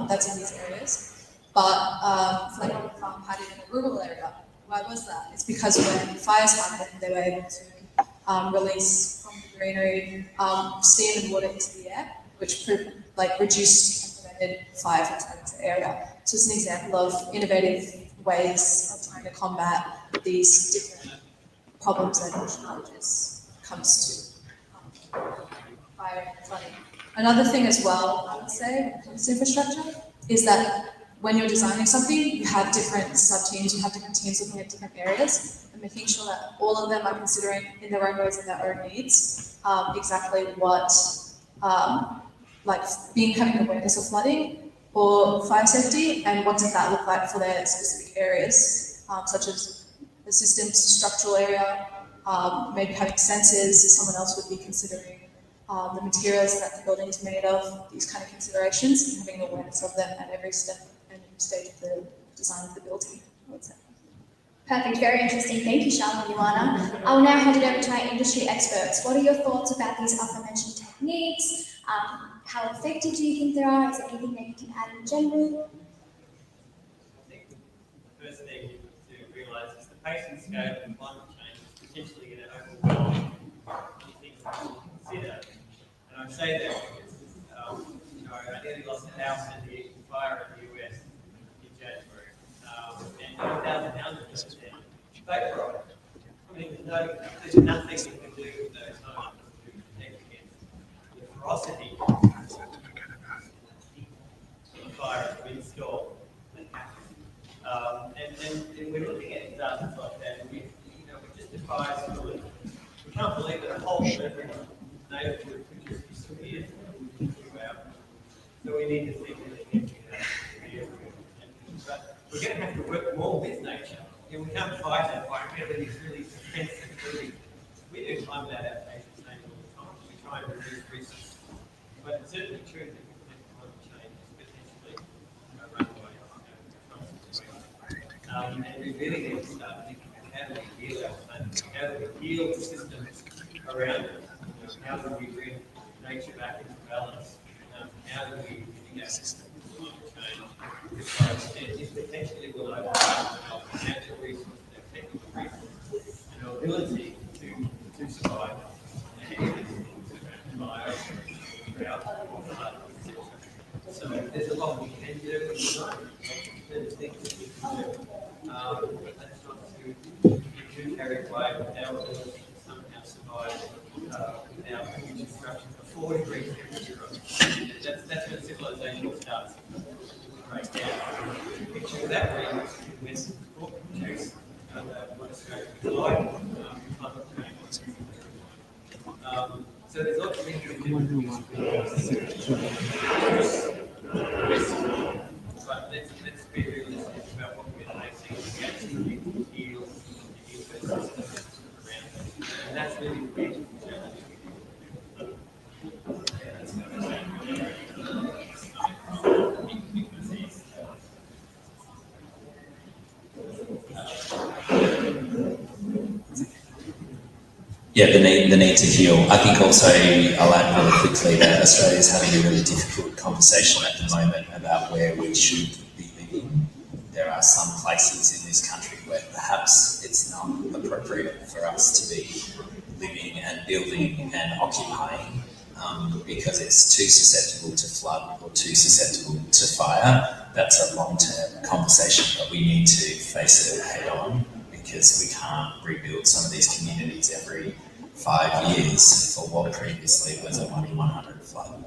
that's in these areas. But Flame Rocket Farm had it in a rural area. Why was that? It's because when fires happened, they were able to release from the greenery steam and water into the air, which reduced and prevented fire from spreading to the area. So it's an example of innovative ways of trying to combat these different problems and challenges comes to fire and flooding. Another thing as well, I would say, when it comes to infrastructure, is that when you're designing something, you have different sub-teams, you have different teams looking at different areas, and making sure that all of them are considering in their own ways and their own needs exactly what, having awareness of flooding or fire safety, and what does that look like for their specific areas such as the system's structural area, maybe having sensors. Someone else would be considering the materials that the building is made of, these kind of considerations, and having awareness of them at every step and stage of the design of the building, I would say. Perfect, very interesting. Thank you, Charlotte and Ioana. I'll now hand it over to our industry experts. What are your thoughts about these aforementioned techniques? How effective do you think they are? Is there anything that you can add in general? I think the first thing to realise is the pace and scale of climate change is potentially going to overwhelm things to consider. And I say that because, I nearly lost a house in the fire in the US in January, and 1,000 houses burned down. Vaporize. I mean, there's nothing you can do with those homes to protect against the ferocity of fire that we install and happen. And we're looking at disasters like that, and we just defy belief. We can't believe that a whole neighbourhood could just disappear. So we need to think really carefully. But we're going to have to work more with nature. We can't fight that by having these really defensive buildings. We do climate adaptation change all the time. We try and reduce risks. But it's certainly true that climate change is potentially runaway. And we really need to start thinking about how do we heal our planet? How do we heal the systems around us? How do we bring nature back into balance? How do we mitigate climate change? It potentially will overcome our natural resources, our technical resources, and our ability to survive. So there's a lot we can do in design. There's things that we can do. But that's not to carry away with our ability to somehow survive without huge disruption for 4 degrees temperature. That's when civilization starts to break down. Picture that where when pork produce what Australia would like, climate change. So there's lots of things we can do. But let's be realistic about what we're facing. We actually need to heal the ecosystems around us. And that's really the big challenge. Yeah, the need to heal. I think also I'll add really quickly that Australia is having a really difficult conversation at the moment about where we should be living. There are some places in this country where perhaps it's not appropriate for us to be living and building and occupying because it's too susceptible to flood or too susceptible to fire. That's a long-term conversation, but we need to face it head on because we can't rebuild some of these communities every 5 years for what previously was a 1 in 100 flood.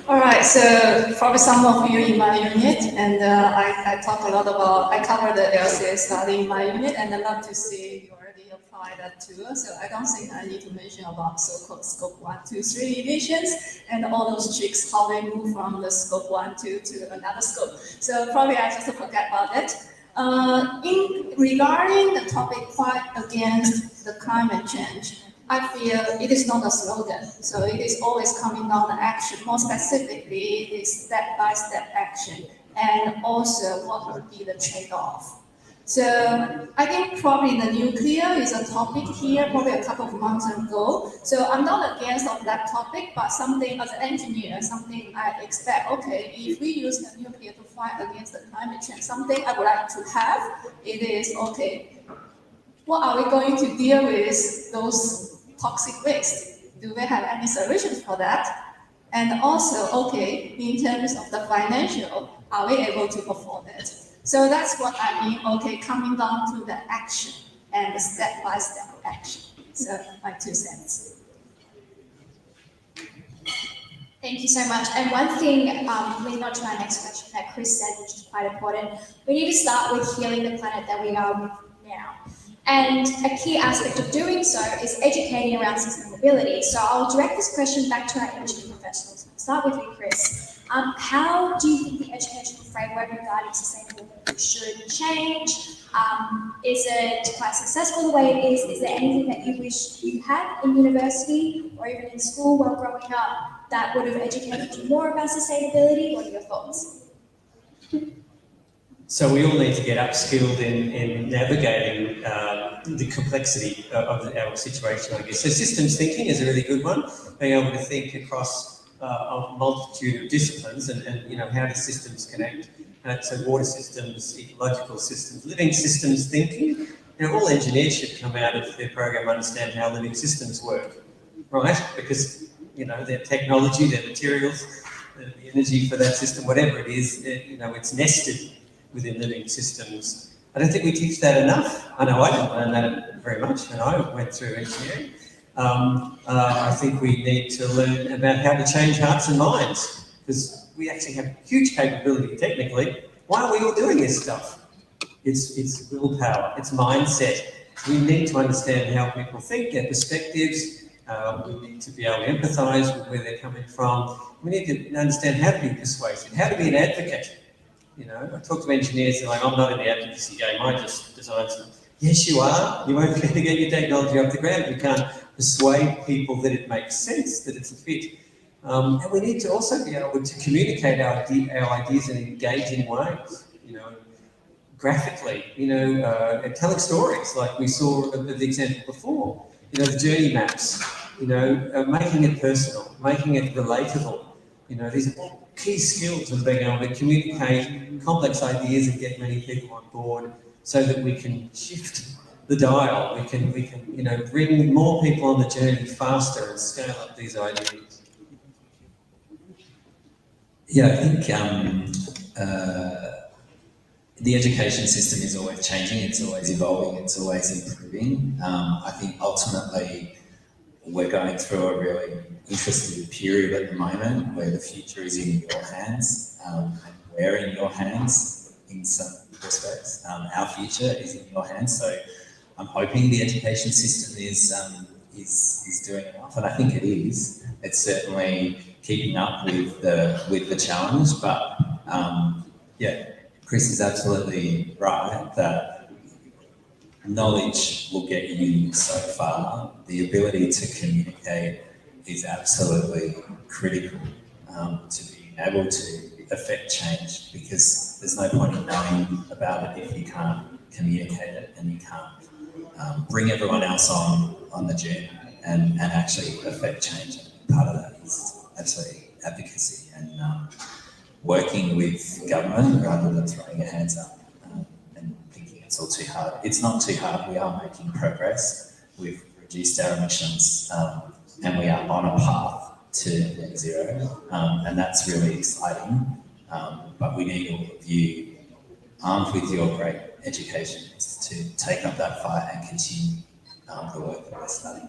All right, so probably some of you in my unit, and I talk a lot about, I cover the LCA study in my unit, and I'd love to see you already apply that too. So I don't think I need to mention about so-called scope 1, 2, 3 emissions, and all those tricks, how they move from the scope 1, 2 to another scope. So probably I just forget about it. Regarding the topic fight against the climate change, I feel it is not a slogan. So it is always coming down to action. More specifically, it is step-by-step action. And also, what would be the trade-off? So I think probably the nuclear is a topic here, probably a couple of months ago. So I'm not against of that topic, but something as an engineer, something I expect, okay, if we use the nuclear to fight against the climate change, something I would like to have, it is, okay, what are we going to deal with those toxic waste? Do we have any solutions for that? And also, okay, in terms of the financial, are we able to afford it? So that's what I mean, okay, coming down to the action and the step-by-step action. So my 2 cents. Thank you so much. And one thing, leading on to our next question that Chris said, which is quite important, we need to start with healing the planet that we are with now. And a key aspect of doing so is educating around sustainability. So I'll direct this question back to our industry professionals. I'll start with you, Chris. How do you think the educational framework regarding sustainability should change? Is it quite successful the way it is? Is there anything that you wish you had in university or even in school while growing up that would have educated you more about sustainability? What are your thoughts? So we all need to get upskilled in navigating the complexity of our situation, I guess. So systems thinking is a really good one, being able to think across a multitude of disciplines and you know, how do systems connect? So water systems, ecological systems, living systems thinking. You know, all engineers should come out of their program understand how living systems work, right? Because, you know, their technology, their materials, the energy for that system, whatever it is, you know, it's nested within living systems. I don't think we teach that enough. I know I didn't learn that very much when I went through engineering. I think we need to learn about how to change hearts and minds, because we actually have huge capability technically. Why are we all doing this stuff? It's willpower, it's mindset. We need to understand how people think, their perspectives. We need to be able to empathise with where they're coming from. We need to understand how to be persuasive, how to be an advocate. You know, I talk to engineers, they're like, I'm not in the advocacy game, I just design stuff. Yes, you are. You won't be able to get your technology off the ground if you can't persuade people that it makes sense, that it's a fit. And we need to also be able to communicate our ideas in engaging ways, you know, graphically, you know, telling stories like we saw the example before, you know, the journey maps, you know, making it personal, making it relatable. You know, these are all key skills of being able to communicate complex ideas and get many people on board so that we can shift the dial. We can, you know, bring more people on the journey faster and scale up these ideas. Yeah, I think the education system is always changing, it's always evolving, it's always improving. I think ultimately we're going through a really interesting period at the moment where the future is in your hands, and we're in your hands in some respects. Our future is in your hands, so I'm hoping the education system is doing enough, and I think it is. It's certainly keeping up with the challenge, but yeah, Chris is absolutely right that knowledge will get you so far. The ability to communicate is absolutely critical to being able to affect change, because there's no point in knowing about it if you can't communicate it and you can't bring everyone else on the journey and actually affect change. Part of that is absolutely advocacy and working with government rather than throwing your hands up and thinking it's all too hard. It's not too hard. We are making progress. We've reduced our emissions and we are on a path to net zero, and that's really exciting. But we need all of you, armed with your great educations, to take up that fight and continue the work that we're studying.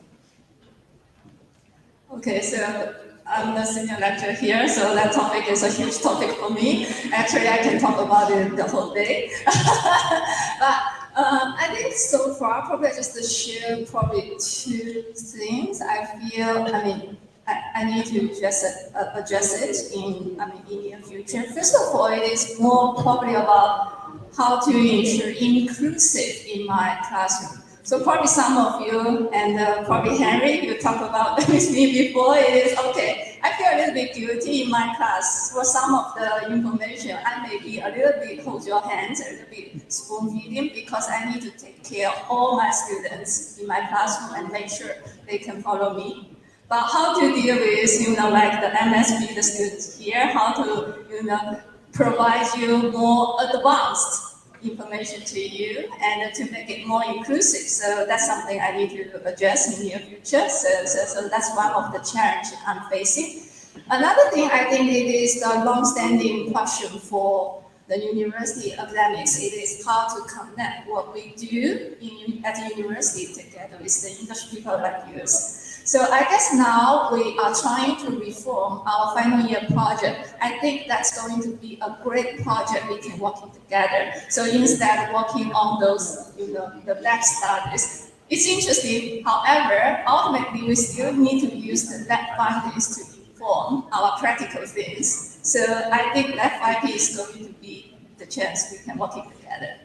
Okay, so I'm the senior lecturer here, so that topic is a huge topic for me. Actually, I can talk about it the whole day. But I think so far, probably just to share probably two things. I feel, I need to address it in the near future. First of all, it is more probably about how to ensure inclusive in my classroom. So probably some of you and probably Henry, you talked about with me before. It is okay. I feel a little bit guilty in my class for some of the information. I may be a little bit hold your hands, a little bit spoon feeding, because I need to take care of all my students in my classroom and make sure they can follow me. But how to deal with, like the MSB, the students here, how to, provide you more advanced information to you and to make it more inclusive. So that's something I need to address in the near future. So that's one of the challenges I'm facing. Another thing, I think it is the long-standing question for the university academics. It is how to connect what we do at the university together with the industry people like yours. So I guess now we are trying to reform our final year project. I think that's going to be a great project we can work together. So instead of working on those, the lab studies, it's interesting. However, ultimately we still need to use the lab findings to perform our practical things. So I think that 5P is going to be the chance we can work together.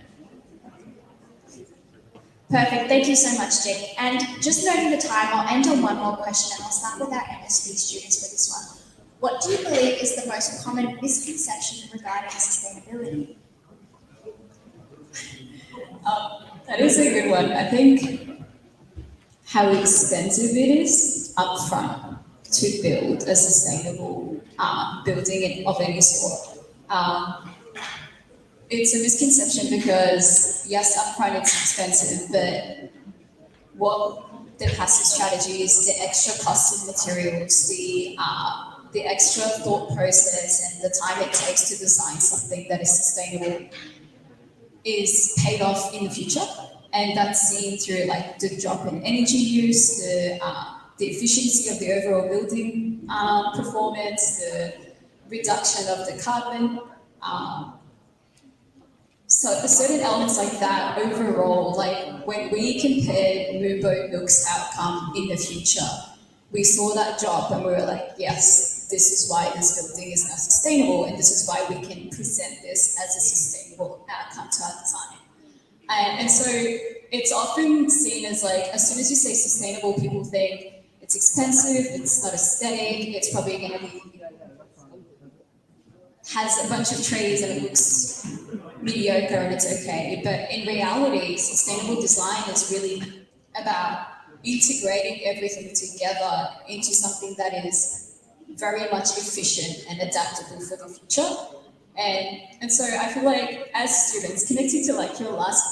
Perfect. Thank you so much, Jake. And just noting the time, I'll end on one more question, and I'll start with our MSB students for this one. What do you believe is the most common misconception regarding sustainability? That is a good one. I think how expensive it is upfront to build a sustainable building of any sort. It's a misconception because yes, upfront it's expensive, but what the passive strategies, the extra cost of materials, the extra thought process and the time it takes to design something that is sustainable is paid off in the future. And that's seen through like the drop in energy use, the efficiency of the overall building performance, the reduction of the carbon. So certain elements like that overall, like when we compared Moombo Nook's outcome in the future, we saw that drop and we were like, yes, this is why this building is now sustainable and this is why we can present this as a sustainable outcome to our design. And so it's often seen as like, as soon as you say sustainable, people think it's expensive, it's not aesthetic, it's probably going to be, has a bunch of trees and it looks mediocre and it's okay. But in reality, sustainable design is really about integrating everything together into something that is very much efficient and adaptable for the future. And so I feel like as students, connecting to like your last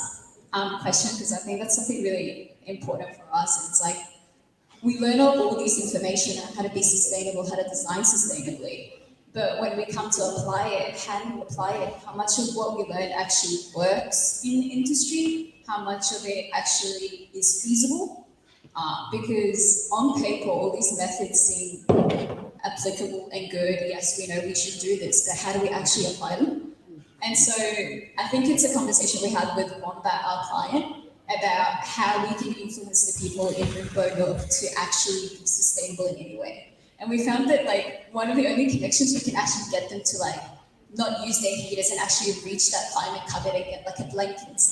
question, because I think that's something really important for us, it's like we learn all this information on how to be sustainable, how to design sustainably. But when we come to apply it, how do we apply it? How much of what we learn actually works in industry? How much of it actually is feasible? Because on paper, all these methods seem applicable and good. Yes, we know we should do this, but how do we actually apply them? And so I think it's a conversation we had with Wombat, our client, about how we can influence the people in Moombo Nook to actually be sustainable in any way. And we found that like one of the only connections we can actually get them to like not use their heaters and actually reach that climate cupboard and get like a blanket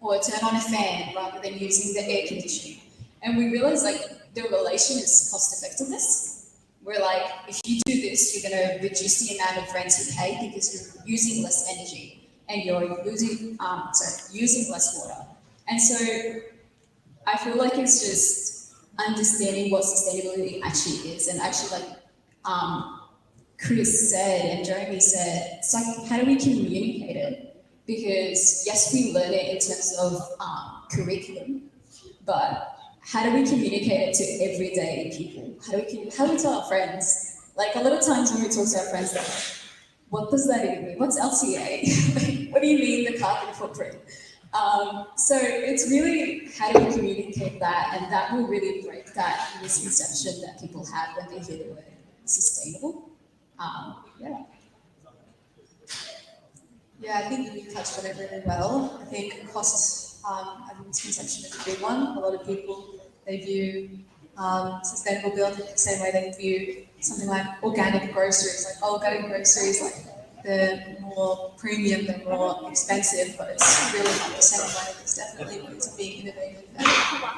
or turn on a fan rather than using the air conditioning. And we realized like the relation is cost effectiveness. We're like, if you do this, you're going to reduce the amount of rent you pay because you're using less energy and you're using less water. And so I feel like it's just understanding what sustainability actually is, and actually like Chris said and Jeremy said, it's like how do we communicate it? Because yes, we learn it in terms of curriculum, but how do we communicate it to everyday people? How do we tell our friends? Like a lot of times when we talk to our friends, like, what does that even mean? What's LCA? What do you mean the carbon footprint? So it's really how do we communicate that, and that will really break that misconception that people have when they hear the word sustainable. Yeah, I think you touched on it really well. I think cost and misconception is a big one. A lot of people, they view sustainable building the same way they view something like organic groceries. Like, oh, organic groceries, like they're more premium, they're more expensive, but it's really not the same way. It's definitely ways of being innovative, and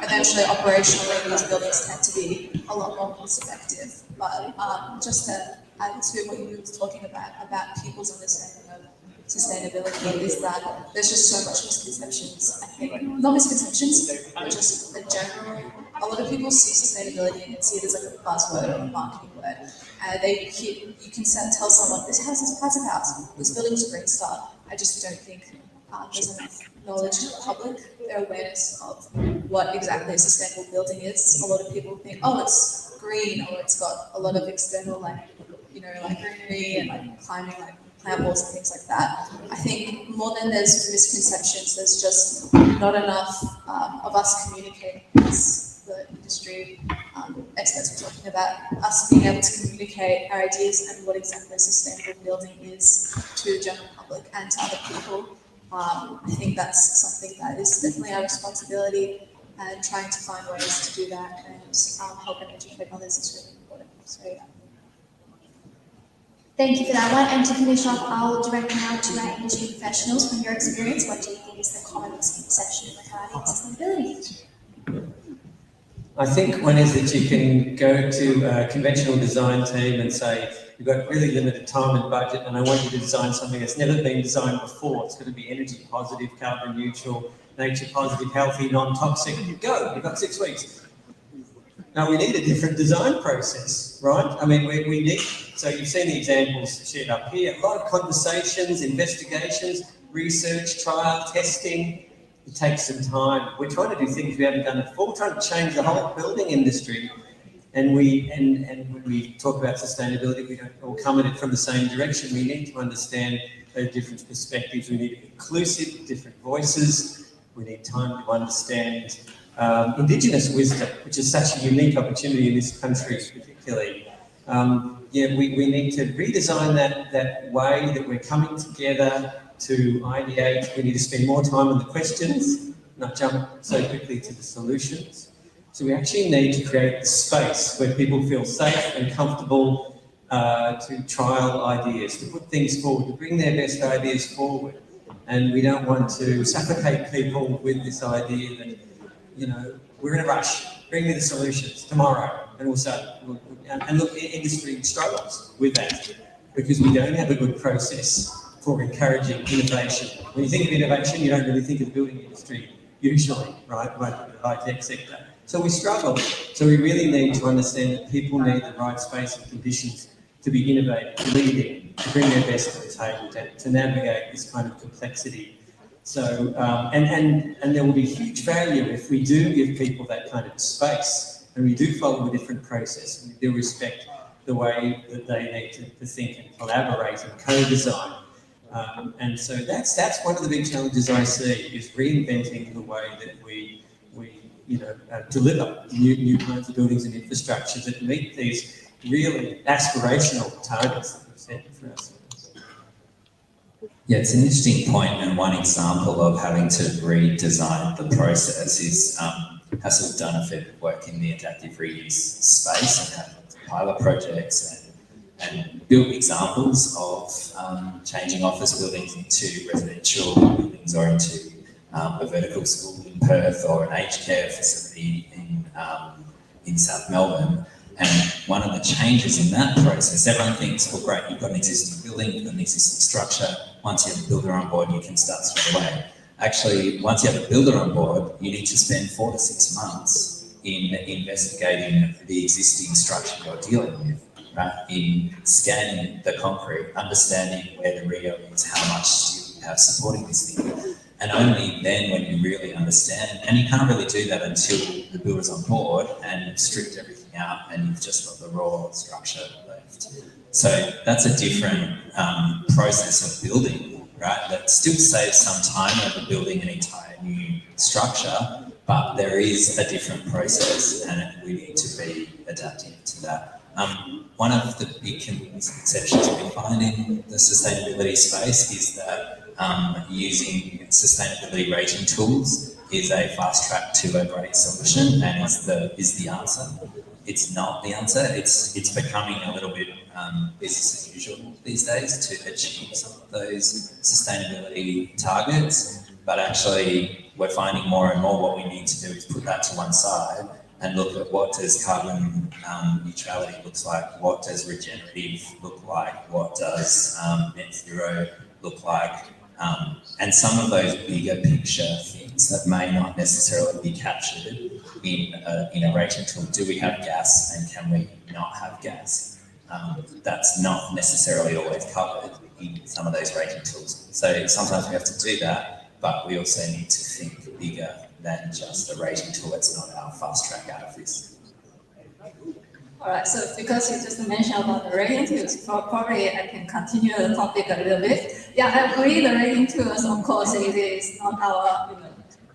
eventually operationally these buildings tend to be a lot more cost effective. But just to add to what you were talking about people's understanding of sustainability, is that there's just so much misconceptions. I think not misconceptions, but just in general, a lot of people see sustainability and see it as like a buzzword or a marketing word. You can tell someone this house is a passive house, this building's a green star. I just don't think there's enough knowledge to the public, their awareness of what exactly a sustainable building is. A lot of people think, oh, it's green, or it's got a lot of external like greenery and like climbing like plant walls and things like that. I think more than there's misconceptions, there's just not enough of us communicating as the industry experts were talking about, us being able to communicate our ideas and what exactly a sustainable building is to the general public and to other people. I think that's something that is definitely our responsibility, and trying to find ways to do that and help and educate others is really important. So yeah. Thank you for that one. And to finish off, I'll direct now to our industry professionals. From your experience, what do you think is the common misconception regarding sustainability? I think one is that you can go to a conventional design team and say, you've got really limited time and budget, and I want you to design something that's never been designed before. It's going to be energy positive, carbon neutral, nature positive, healthy, non-toxic. Go, you've got 6 weeks. Now, we need a different design process, right? I mean, we need, so you've seen the examples shared up here, a lot of conversations, investigations, research, trial, testing. It takes some time. We're trying to do things we haven't done before. We're trying to change the whole building industry. And when we talk about sustainability, we don't all come at it from the same direction. We need to understand those different perspectives. We need inclusive, different voices. We need time to understand Indigenous wisdom, which is such a unique opportunity in this country, particularly. We need to redesign that way that we're coming together to ideate. We need to spend more time on the questions, not jump so quickly to the solutions. So we actually need to create the space where people feel safe and comfortable to trial ideas, to put things forward, to bring their best ideas forward. And we don't want to suffocate people with this idea that, you know, we're in a rush, bring me the solutions tomorrow. And also, and look, industry struggles with that because we don't have a good process for encouraging innovation. When you think of innovation, you don't really think of the building industry usually, right? The high-tech sector. So we struggle. So we really need to understand that people need the right space and conditions to be innovative, leading, to bring their best to the table, to navigate this kind of complexity. So, and there will be huge value if we do give people that kind of space and we do follow a different process and we do respect the way that they need to think and collaborate and co-design. And so that's one of the big challenges I see is reinventing the way that we deliver new kinds of buildings and infrastructure that meet these really aspirational targets that we've set for ourselves. Yeah, it's an interesting point, and one example of having to redesign the process is Hassel's done a fair bit of work in the adaptive reuse space and had pilot projects and built examples of changing office buildings into residential buildings or into a vertical school in Perth or an aged care facility in South Melbourne. And one of the changes in that process, everyone thinks, well, great, you've got an existing building, you've got an existing structure. Once you have a builder on board, you can start straight away. Actually, once you have a builder on board, you need to spend 4 to 6 months in investigating the existing structure you're dealing with, right? In scanning the concrete, understanding where the reo is, how much steel you have supporting this thing. And only then when you really understand, and you can't really do that until the builder's on board and stripped everything out and you've just got the raw structure left. So that's a different process of building, right? That still saves some time over building an entire new structure, but there is a different process and we need to be adapting to that. One of the big misconceptions we find in the sustainability space is that using sustainability rating tools is a fast track to a great solution and is the answer. It's not the answer. It's becoming a little bit business as usual these days to achieve some of those sustainability targets. But actually, we're finding more and more what we need to do is put that to one side and look at what does carbon neutrality looks like, what does regenerative look like, what does net zero look like, and some of those bigger picture things that may not necessarily be captured in a rating tool. Do we have gas and can we not have gas? That's not necessarily always covered in some of those rating tools. So sometimes we have to do that, but we also need to think bigger than just a rating tool. It's not our fast track out of this. All right, so because you just mentioned about the rating tools, probably I can continue the topic a little bit. Yeah, I agree the rating tools, of course, it is not our,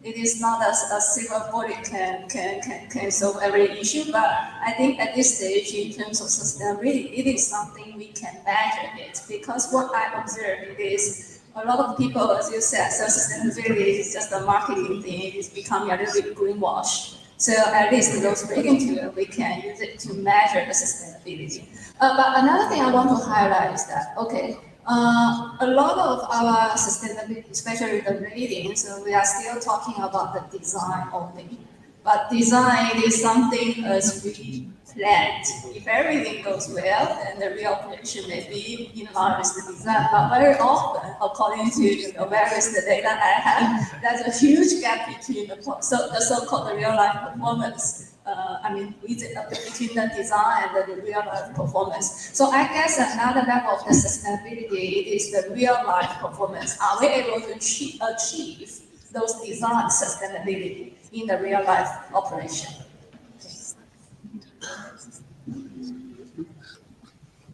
it is not a silver bullet can solve every issue, but I think at this stage, in terms of sustainability, it is something we can measure it, because what I observe is a lot of people, as you said, so sustainability is just a marketing thing, it is becoming a little bit greenwashed. So at least those rating tools, we can use it to measure the sustainability. But another thing I want to highlight is that, okay, a lot of our sustainability, especially the rating, so we are still talking about the design only. But design is something as we planned. If everything goes well, then the real operation may be in line with the design. But very often, according to the various data I have, there's a huge gap between the so-called real life performance. Between the design and the real life performance. So I guess another level of the sustainability is the real life performance. Are we able to achieve those design sustainability in the real life operation?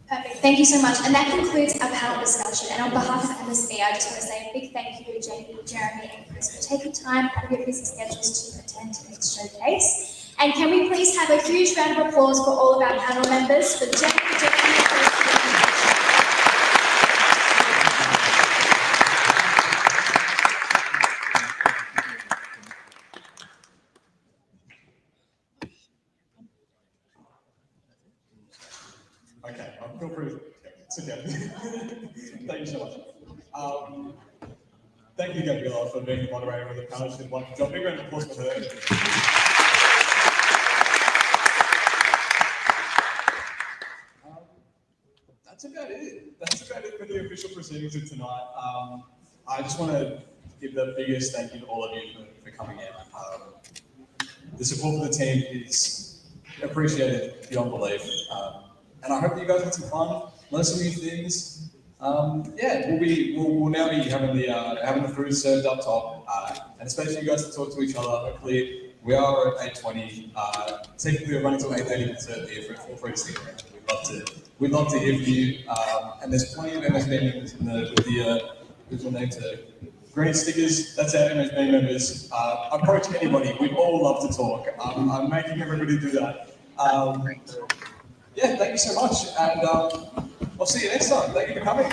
Perfect. Thank you so much. And that concludes our panel discussion. And on behalf of MSB, I just want to say a big thank you to Jamie, Jeremy, and Chris for taking time out of your busy schedules to attend today's showcase. And can we please have a huge round of applause for all of our panel members for Jamie, Jeremy, and Chris. Okay, feel free to sit down. Thank you so much. Thank you, Gabriella, for being the moderator of the panel. She did a wonderful job. Big round of applause for her. That's about it. That's about it for the official proceedings of tonight. I just want to give the biggest thank you to all of you for coming in. The support for the team is appreciated beyond belief. And I hope that you guys had some fun, learn some new things. We'll now be having the food served up top, and especially you guys to talk to each other. Hopefully, we are at 8:20. Technically, we're running till 8:30 dessert here, so feel free to stick around. We'd love to hear from you. And there's plenty of MSB members with the visual name tag. Green stickers, that's our MSB members. Approach anybody. We'd all love to talk. I'm making everybody do that. Thank you so much, and I'll see you next time. Thank you for coming.